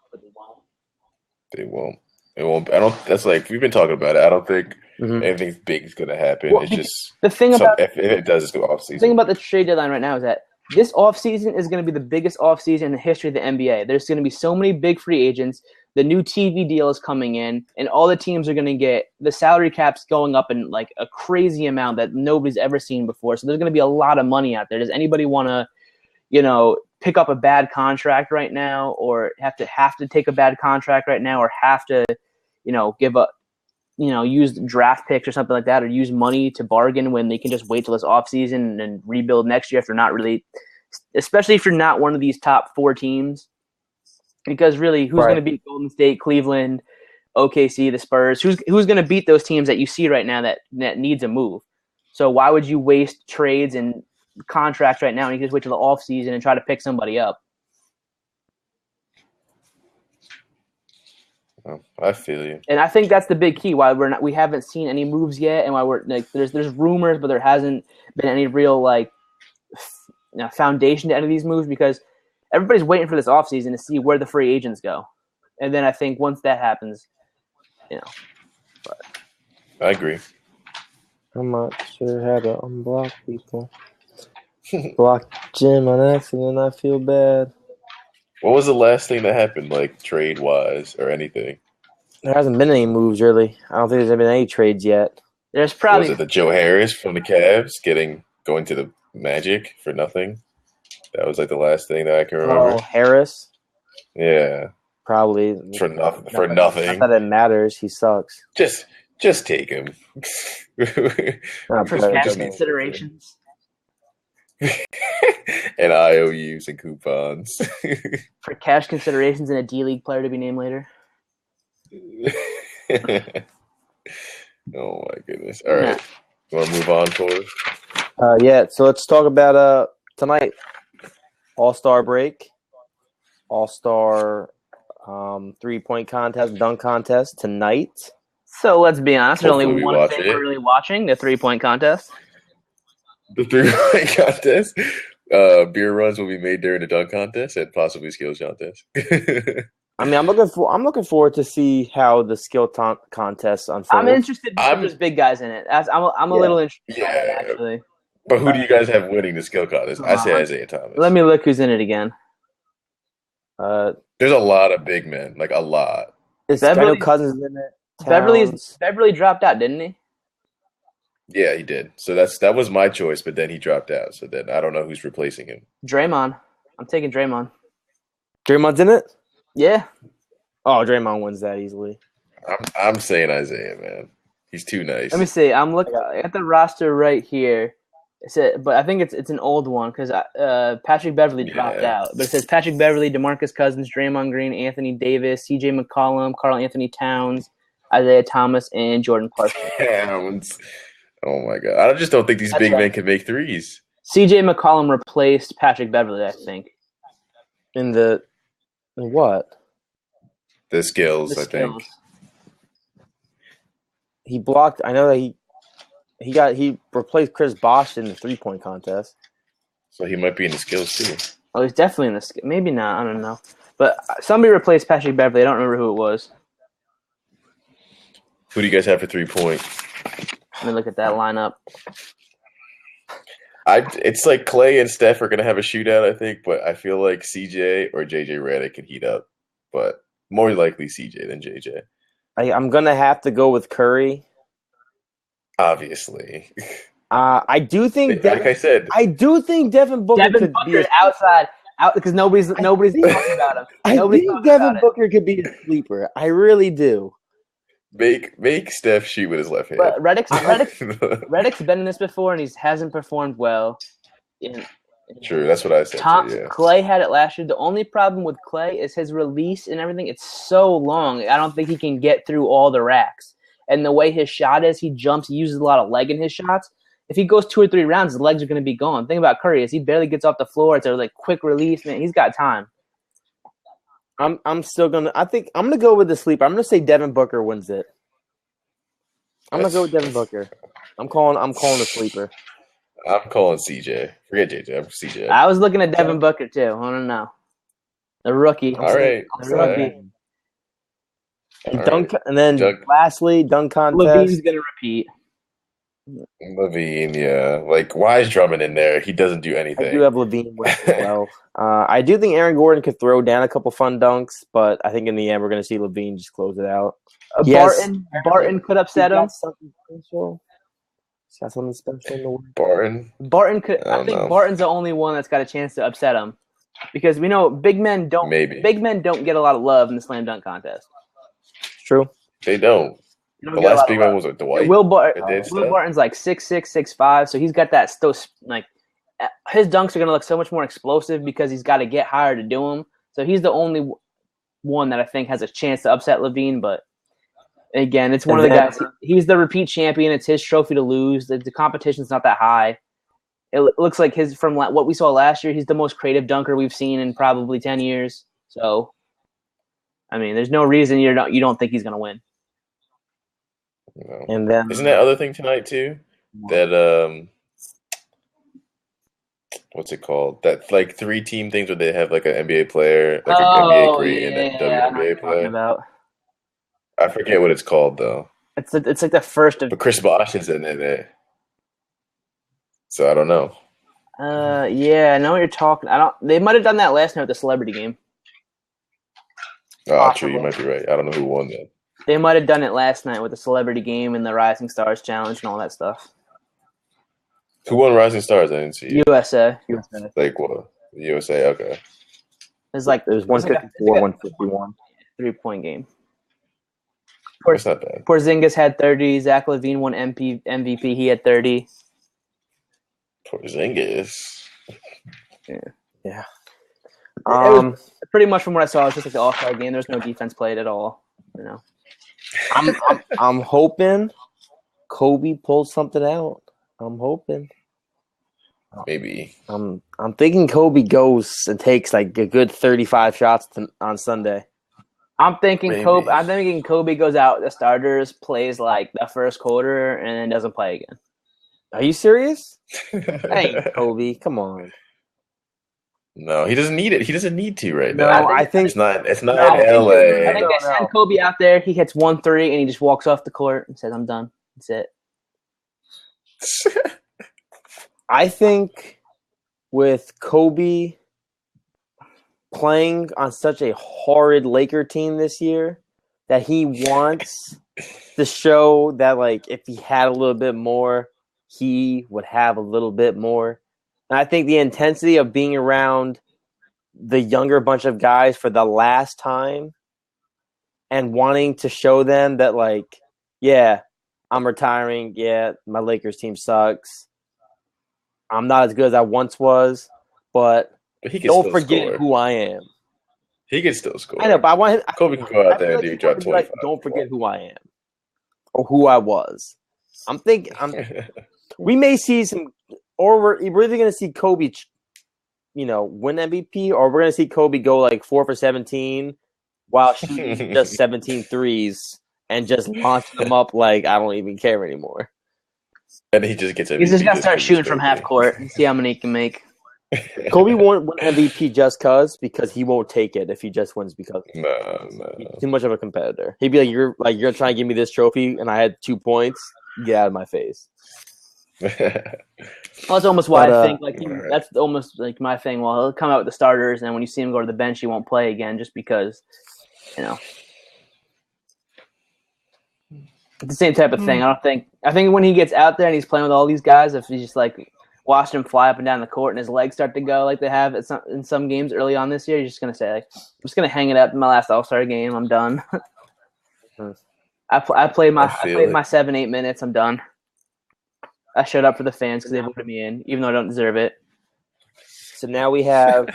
They won't. It won't. I don't. That's we've been talking about it. I don't think anything big is going to happen. Well, it's just the thing about if it does, it's go off season. The thing about the trade deadline right now is that this offseason is going to be the biggest offseason in the history of the NBA. There's going to be so many big free agents. The new TV deal is coming in, and all the teams are going to get the salary caps going up in a crazy amount that nobody's ever seen before. So there's going to be a lot of money out there. Does anybody want to, pick up a bad contract right now, or have to take a bad contract right now, or have to, give up, use draft picks or something like that, or use money to bargain when they can just wait till this offseason and rebuild next year if they're not really, especially if you're not one of these top 4 teams. Because really, who's going to beat Golden State, Cleveland, OKC, the Spurs? Who's going to beat those teams that you see right now that needs a move? So why would you waste trades and contracts right now and you can just wait till the offseason and try to pick somebody up? Oh, I feel you. And I think that's the big key why we haven't seen any moves yet, and why we're there's rumors, but there hasn't been any real foundation to any of these moves because everybody's waiting for this offseason to see where the free agents go. And then I think once that happens, but I agree. I'm not sure how to unblock people. Block Jim on accident, I feel bad. What was the last thing that happened, trade-wise or anything? There hasn't been any moves, really. I don't think there's been any trades yet. There's probably... Was it the Joe Harris from the Cavs going to the Magic for nothing? That was the last thing that I can remember. Oh, Harris? Yeah. Probably. For nothing. Not that it matters. He sucks. Just take him. For cash considerations. And IOUs and coupons. For cash considerations and a D-League player to be named later. Oh, my goodness. All right. You want to move on, Kory? Yeah, so let's talk about tonight. All-Star break. All-Star 3-point contest, dunk contest tonight. So let's be honest, there's only one thing we're really watching, the 3-point contest. The 3-point contest. Beer runs will be made during the dunk contest and possibly skills contest. I mean, I'm looking forward to see how the skill contest unfolds. I'm interested because there's big guys in it. I'm a little interested in it, actually. But who do you guys have winning the skill contest? I say Isaiah Thomas. Let me look who's in it again. There's a lot of big men, a lot. Is Beverly Cousins in it? Beverly dropped out, didn't he? Yeah, he did. So that was my choice, but then he dropped out. So then I don't know who's replacing him. Draymond. I'm taking Draymond. Draymond's in it? Yeah. Oh, Draymond wins that easily. I'm saying Isaiah, man. He's too nice. Let me see. I'm looking at the roster right here. But I think it's an old one because Patrick Beverly dropped out. But it says Patrick Beverly, DeMarcus Cousins, Draymond Green, Anthony Davis, C.J. McCollum, Karl Anthony Towns, Isaiah Thomas, and Jordan Clarkson. Towns. Oh, my God. I just don't think these big men can make threes. C.J. McCollum replaced Patrick Beverly, I think. In what? The skills, I think. He blocked. I know that he replaced Chris Bosh in the 3-point contest. So he might be in the skills too. Oh, he's definitely in the skills. Maybe not. I don't know. But somebody replaced Patrick Beverly. I don't remember who it was. Who do you guys have for 3-point? Let me look at that lineup. It's like Clay and Steph are going to have a shootout, I think, but I feel like CJ or JJ Redick can heat up. But more likely CJ than JJ. I'm going to have to go with Curry. Obviously. I do think like I said. I do think Devin Booker could be outside because nobody's talking about him. I think Devin Booker could be a sleeper. I really do. Make Steph shoot with his left hand. But Redick's been in this before, and he hasn't performed well. True, that's what I said. Yeah. Clay had it last year. The only problem with Clay is his release and everything. It's so long. I don't think he can get through all the racks. And the way his shot is, he jumps. He uses a lot of leg in his shots. If he goes 2 or 3 rounds, his legs are going to be gone. Think about Curry. Is he barely gets off the floor. It's a like quick release. Man, he's got time. I'm still gonna. I think I'm gonna go with the sleeper. I'm gonna say Devin Booker wins it. I'm gonna go with Devin Booker. I'm calling the sleeper. I'm calling CJ. Forget JJ. I'm CJ. I was looking at Devin Booker too. I don't know. The rookie. All right. The rookie. And lastly, dunk contest. LaVine's gonna repeat. LaVine, yeah. Like, why is Drummond in there? He doesn't do anything. I do have LaVine as well. I do think Aaron Gordon could throw down a couple fun dunks, but I think in the end we're going to see LaVine just close it out. Barton could upset him. He's got something special in the world. Barton could. I think Barton's the only one that's got a chance to upset him, because we know big men don't get a lot of love in the slam dunk contest. True, they don't. The last big one was with Dwight. Will Barton's like 6'6", 6'5", so he's got that his dunks are going to look so much more explosive because he's got to get higher to do them. So he's the only one that I think has a chance to upset LaVine. But again, it's one of the guys. He's the repeat champion. It's his trophy to lose. The competition's not that high. It looks like from what we saw last year, he's the most creative dunker we've seen in probably 10 years. So, I mean, there's no reason you don't think he's going to win. No. And then isn't that other thing tonight too? That what's it called? That like 3-team things where they have like an NBA player, like an NBA great and then WNBA player. I forget what it's called though. It's like the first of. But Chris Bosh is in it. So I don't know. Yeah, I know what you're talking. They might have done that last night with the celebrity game. Oh, true. You might be right. I don't know who won that. They might have done it last night with the celebrity game and the Rising Stars Challenge and all that stuff. Who won Rising Stars? I didn't see. USA. Like what? USA. Okay. It was 154, 151. 3-point game. That's not bad. Porzingis had 30. Zach LaVine won MVP. He had 30. Porzingis. Yeah. Pretty much from what I saw, it was just like the All-Star game. There was no defense played at all. You know. I'm hoping Kobe pulls something out. I'm hoping. Maybe. I'm thinking Kobe goes and takes like a good 35 shots on Sunday. I'm thinking Kobe goes out the starters, plays like the first quarter, and then doesn't play again. Are you serious? Hey, Kobe, come on. No, he doesn't need it. He doesn't need to right now. No, I think it's not LA. I think they send Kobe out there. He hits 1 3 and he just walks off the court and says, "I'm done. That's it." I think with Kobe playing on such a horrid Laker team this year, that he wants to show that like if he had a little bit more, he would have a little bit more. And I think the intensity of being around the younger bunch of guys for the last time and wanting to show them that, like, yeah, I'm retiring. Yeah, my Lakers team sucks. I'm not as good as I once was, but don't forget who I am. He can still score. I know, but I want him. Kobe can go out there and do drop 25. Like, don't forget who I am or who I was. I'm thinking we may see some. Or we're either going to see Kobe, win MVP, or we're going to see Kobe go like 4 for 17 while shooting just 17 threes and just launch them up like I don't even care anymore. And he just gets MVP. He's just going to start shooting from half court and see how many he can make. Kobe won't win MVP because he won't take it if he just wins because no. He's too much of a competitor. He'd be like, you're trying to give me this trophy and I had 2 points. Get out of my face. Well, that's almost why I think that's almost like my thing. Well, he'll come out with the starters, and when you see him go to the bench, he won't play again just because, it's the same type of thing. I think when he gets out there and he's playing with all these guys, if he's just like watching him fly up and down the court and his legs start to go like they have in some games early on this year, he's just gonna say like, I'm just gonna hang it up in my last All-Star game. I'm done. I played my 7-8 minutes. I'm done. I showed up for the fans because they voted me in, even though I don't deserve it. So now we have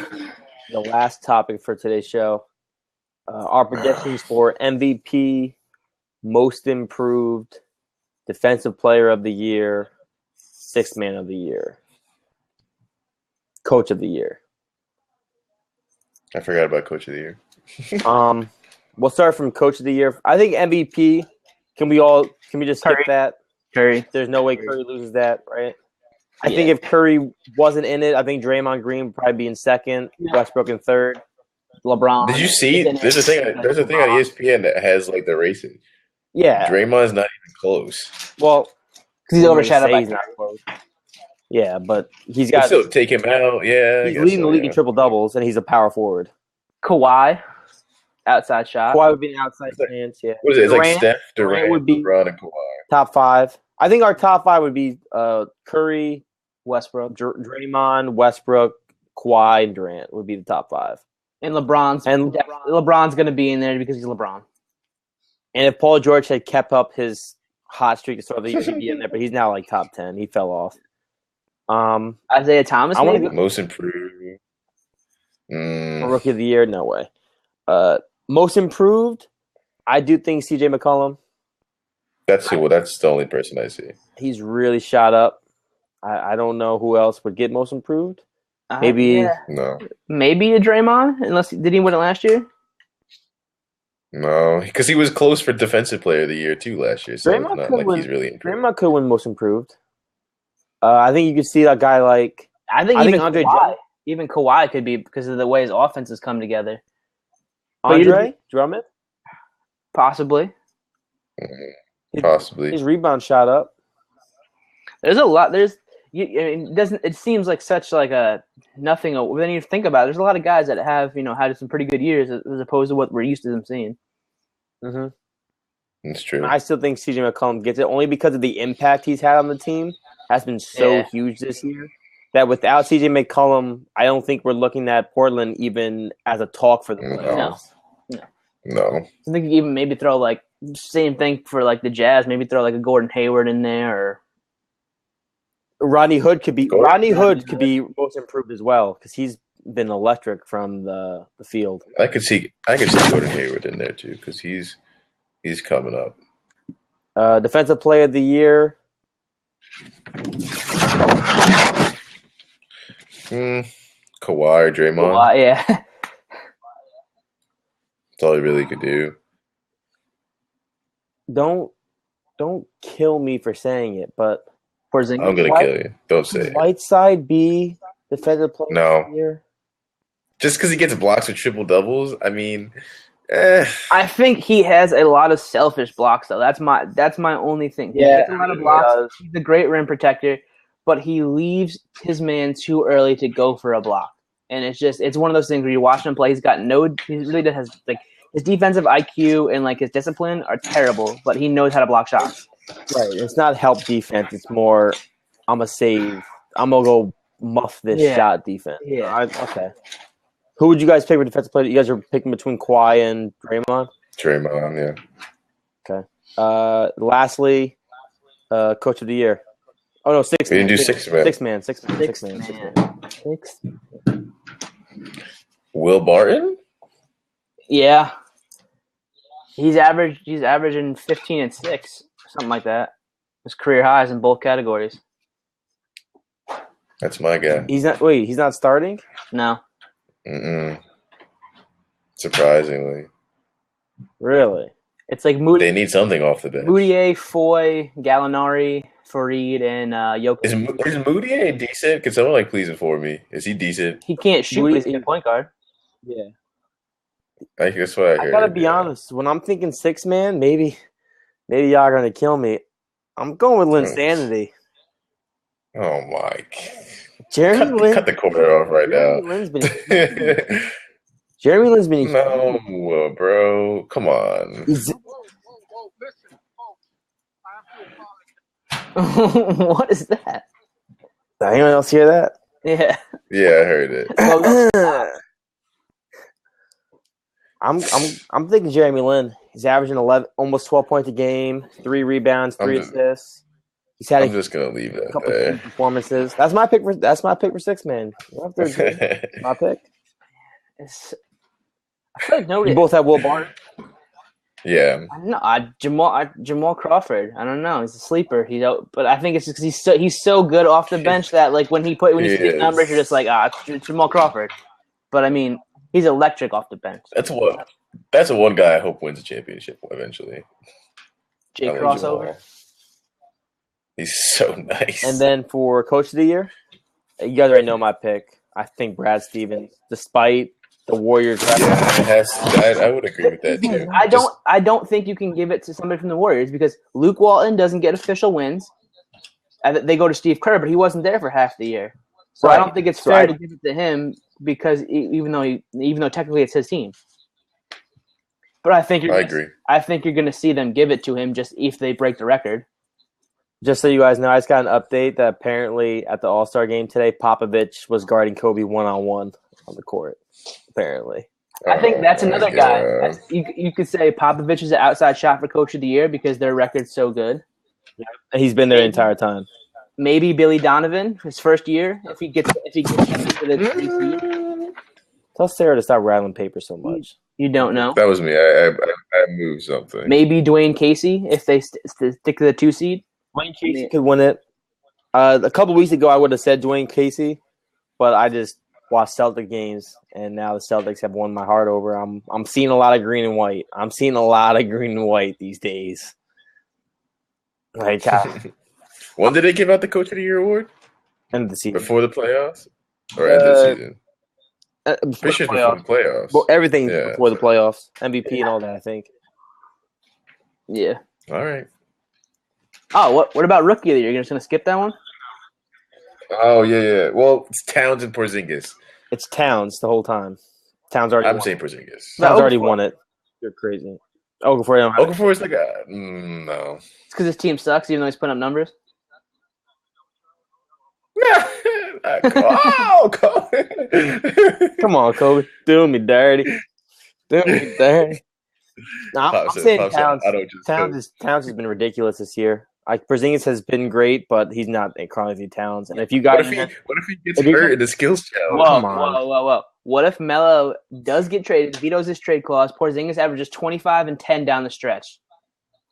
the last topic for today's show. Our predictions for MVP, Most Improved, Defensive Player of the Year, Sixth Man of the Year, Coach of the Year. I forgot about Coach of the Year. We'll start from Coach of the Year. I think MVP. Can we just skip that? Curry. There's no way Curry loses that, right? I think if Curry wasn't in it, I think Draymond Green would probably be in second, Westbrook in third, LeBron. Did you see? There's a thing on ESPN that has like the racing. Yeah, Draymond's not even close. Well, because he's overshadowed by he's not close. Yeah, but he's got still take him out. Yeah, he's leading the league in triple doubles, and he's a power forward. Kawhi, outside shot. Kawhi would be an outside chance. Yeah. What is it? It's like Steph, Durant, would be LeBron, and Kawhi. Top five. I think our top five would be Curry, Westbrook, Draymond, Westbrook, Kawhi, and Durant would be the top five. And LeBron's going to be in there because he's LeBron. And if Paul George had kept up his hot streak to start of the year, he'd be in there. But he's now like top 10. He fell off. Isaiah Thomas, maybe? Most improved. Rookie of the year, no way. Most improved, I do think CJ McCollum. That's the only person I see. He's really shot up. I don't know who else would get most improved. Maybe no. Maybe a Draymond. Did he win it last year? No, because he was close for Defensive Player of the Year too last year. So Draymond it's not like he's really improved. Draymond could win most improved. I think you could see a guy like I think even Andre Kawhi, even Kawhi could be because of the way his offenses come together. Andre Drummond, possibly. Possibly. His rebound shot up. There's a lot. It seems like such like a nothing. When you think about it, there's a lot of guys that have had some pretty good years as opposed to what we're used to them seeing. Mm-hmm. That's true. I still think CJ McCollum gets it only because of the impact he's had on the team has been so huge this year that without CJ McCollum, I don't think we're looking at Portland even as a talk for the playoffs. No. I think you even maybe throw like same thing for like the Jazz. Maybe throw like a Gordon Hayward in there or. Rodney Hood could be most improved as well because he's been electric from the field. I could see Gordon Hayward in there too because he's coming up. Defensive Player of the Year. Kawhi or Draymond. Kawhi, yeah. That's all he really could do. Don't kill me for saying it, but. I'm gonna kill you. Don't say it. Whiteside be Defensive Player of the Year? Just because he gets blocks with triple doubles, I mean, I think he has a lot of selfish blocks though. That's my only thing. He gets a lot of blocks. He's a great rim protector, but he leaves his man too early to go for a block. And it's one of those things where you watch him play. He really has like his defensive IQ and like his discipline are terrible, but he knows how to block shots. Right, it's not help defense. It's more, I'm going to save. I'm going to go muff this shot defense. Yeah. Okay. Who would you guys pick for defensive player? You guys are picking between Kawhi and Draymond? Draymond, yeah. Okay. Lastly, Coach of the Year. Oh, no, six man. We didn't do six man. Six man. Will Barton? Yeah. He's averaging 15 and 6, something like that. His career highs in both categories. That's my guy. He's not starting? No. Surprisingly. Really? It's like Moody. They need something off the bench. Moutier, Foy, Gallinari, Fareed, and Jokic. Is Moutier decent? Can someone please inform me? Is he decent? He can't shoot, but he's a point guard. Yeah. That's what I heard. I gotta be honest. When I'm thinking six man, maybe y'all are gonna kill me. I'm going with Linsanity. Oh my! Jeremy Lin. Cut the corner off right now. Jeremy Lin's been. No, bro. Come on. What is that? Did anyone else hear that? Yeah. Yeah, I heard it. I'm thinking Jeremy Lin. He's averaging 11, almost 12 points a game, 3 rebounds, 3 assists. He's had I'm just gonna leave that couple there. of performances. That's my pick for six man. My pick. I feel like nobody. You both have Will Barton. Yeah. Jamal Crawford. I don't know. He's a sleeper. But I think it's just because he's so good off the bench that like when you see the numbers, you're just like it's Jamal Crawford. But I mean, he's electric off the bench. That's the one guy I hope wins a championship eventually. Jay Crossover. He's so nice. And then for Coach of the Year, you guys already know my pick. I think Brad Stevens, despite the Warriors. I would agree with that too. I don't think you can give it to somebody from the Warriors because Luke Walton doesn't get official wins. They go to Steve Kerr, but he wasn't there for half the year. So I don't think it's fair to give it to him because even though technically it's his team. But I agree. I think you're going to see them give it to him just if they break the record. Just so you guys know, I just got an update that apparently at the All-Star game today, Popovich was guarding Kobe one-on-one on the court, apparently. I think that's another guy. You could say Popovich is an outside shot for Coach of the Year because their record's so good. Yeah. He's been there the entire time. Maybe Billy Donovan, his first year, if he gets into the 3 seed. Tell Sarah to stop rattling paper so much. You don't know. That was me. I moved something. Maybe Dwayne Casey if they stick to the 2 seed. Dwayne Casey could win it. A couple weeks ago, I would have said Dwayne Casey, but I just watched Celtic games, and now the Celtics have won my heart over. I'm seeing a lot of green and white. I'm seeing a lot of green and white these days. Like, when did they give out the Coach of the Year award? End of the season. Before the playoffs? Or end of the season? Before the playoffs. Well, everything before the playoffs. MVP and all that, I think. Yeah. All right. Oh, what about Rookie of the Year? You're just going to skip that one? Oh, yeah. Well, it's Towns and Porzingis. It's Towns the whole time. Towns already I'm saying Porzingis. Towns already won it. You're crazy. Okafor is like no. It's because his team sucks, even though he's putting up numbers? Come on, Kobe. Do me dirty. I'm saying Towns. Towns has been ridiculous this year. Like Porzingis has been great, but he's not a Carly Towns. And if you guys, what if he gets hurt in the skills challenge? Whoa! What if Melo does get traded, vetoes his trade clause? Porzingis averages 25 and 10 down the stretch.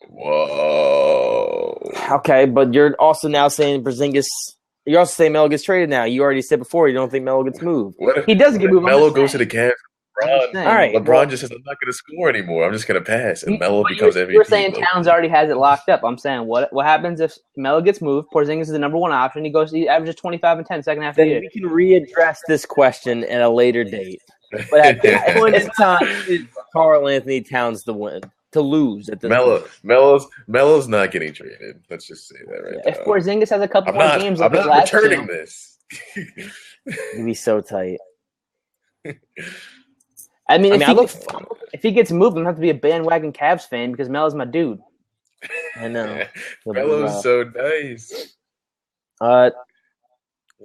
Whoa. Okay, but you're also now saying Porzingis. You're also saying Melo gets traded now. You already said before you don't think Melo gets moved. He doesn't get moved. Melo goes to the Cavs. All right. LeBron just says, I'm not going to score anymore. I'm just going to pass. And Melo becomes MVP. You're saying Towns already has it locked up. I'm saying what happens if Melo gets moved? Porzingis is the number one option. He averages 25 and 10 second half of the year. We can readdress this question at a later date. But at this point in time, it's Karl Anthony Towns to lose at this point. Melo's not getting traded. Let's just say that right now. If Porzingis has a couple more games, I'm not returning this. It'd be so tight. I mean, if he gets moved, I'm going to have to be a bandwagon Cavs fan because Melo's my dude. I know. Melo's so nice.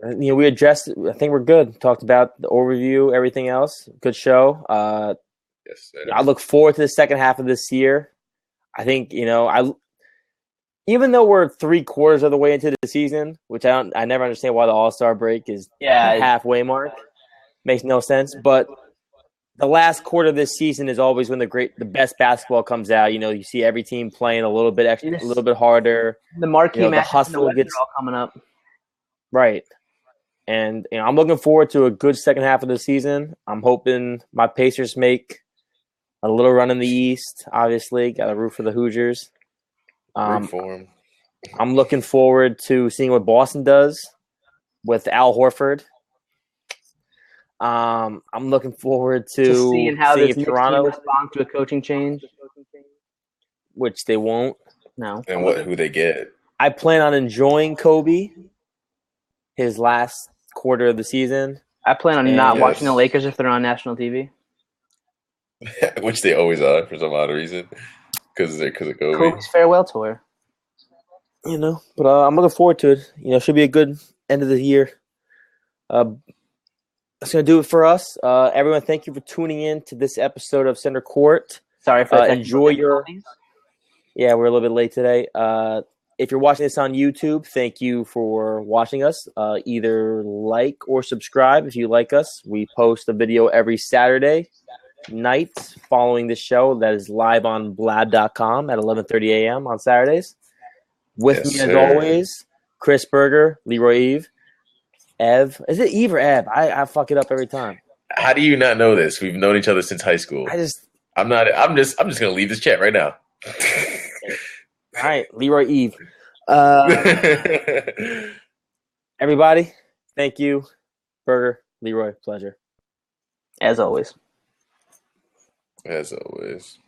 We addressed – I think we're good. Talked about the overview, everything else. Good show. Yes, I look forward to the second half of this year. I think, even though we're 3/4 of the way into the season, which I never understand why the All-Star break is halfway mark. Makes no sense, but – the last quarter of this season is always when the best basketball comes out. You see every team playing a little bit extra, a little bit harder. The marquee matches, the hustle gets all coming up. Right. And I'm looking forward to a good second half of the season. I'm hoping my Pacers make a little run in the East. Obviously, got to root for the Hoosiers. Root for 'em. I'm looking forward to seeing what Boston does with Al Horford. I'm looking forward to seeing how this Toronto team responds to a coaching change, which they won't. No. And who they get? I plan on enjoying Kobe his last quarter of the season. I plan on not watching the Lakers if they're on national TV, which they always are for some odd reason because of Kobe. Kobe's farewell tour. But I'm looking forward to it. Should be a good end of the year. That's going to do it for us. Everyone, thank you for tuning in to this episode of Center Court. Sorry for enjoy your. Yeah, we're a little bit late today. If you're watching this on YouTube, thank you for watching us. Either like or subscribe if you like us. We post a video every Saturday night following the show that is live on blab.com at 11:30 a.m. on Saturdays. With me, as always, Chris Berger, Leeroy Eve, Ev. Is it Eve or Ev? I fuck it up every time. How do you not know this? We've known each other since high school. I'm just gonna leave this chat right now. All right, Leeroy Eve. Everybody, thank you. Berger, Leeroy, pleasure. As always. As always.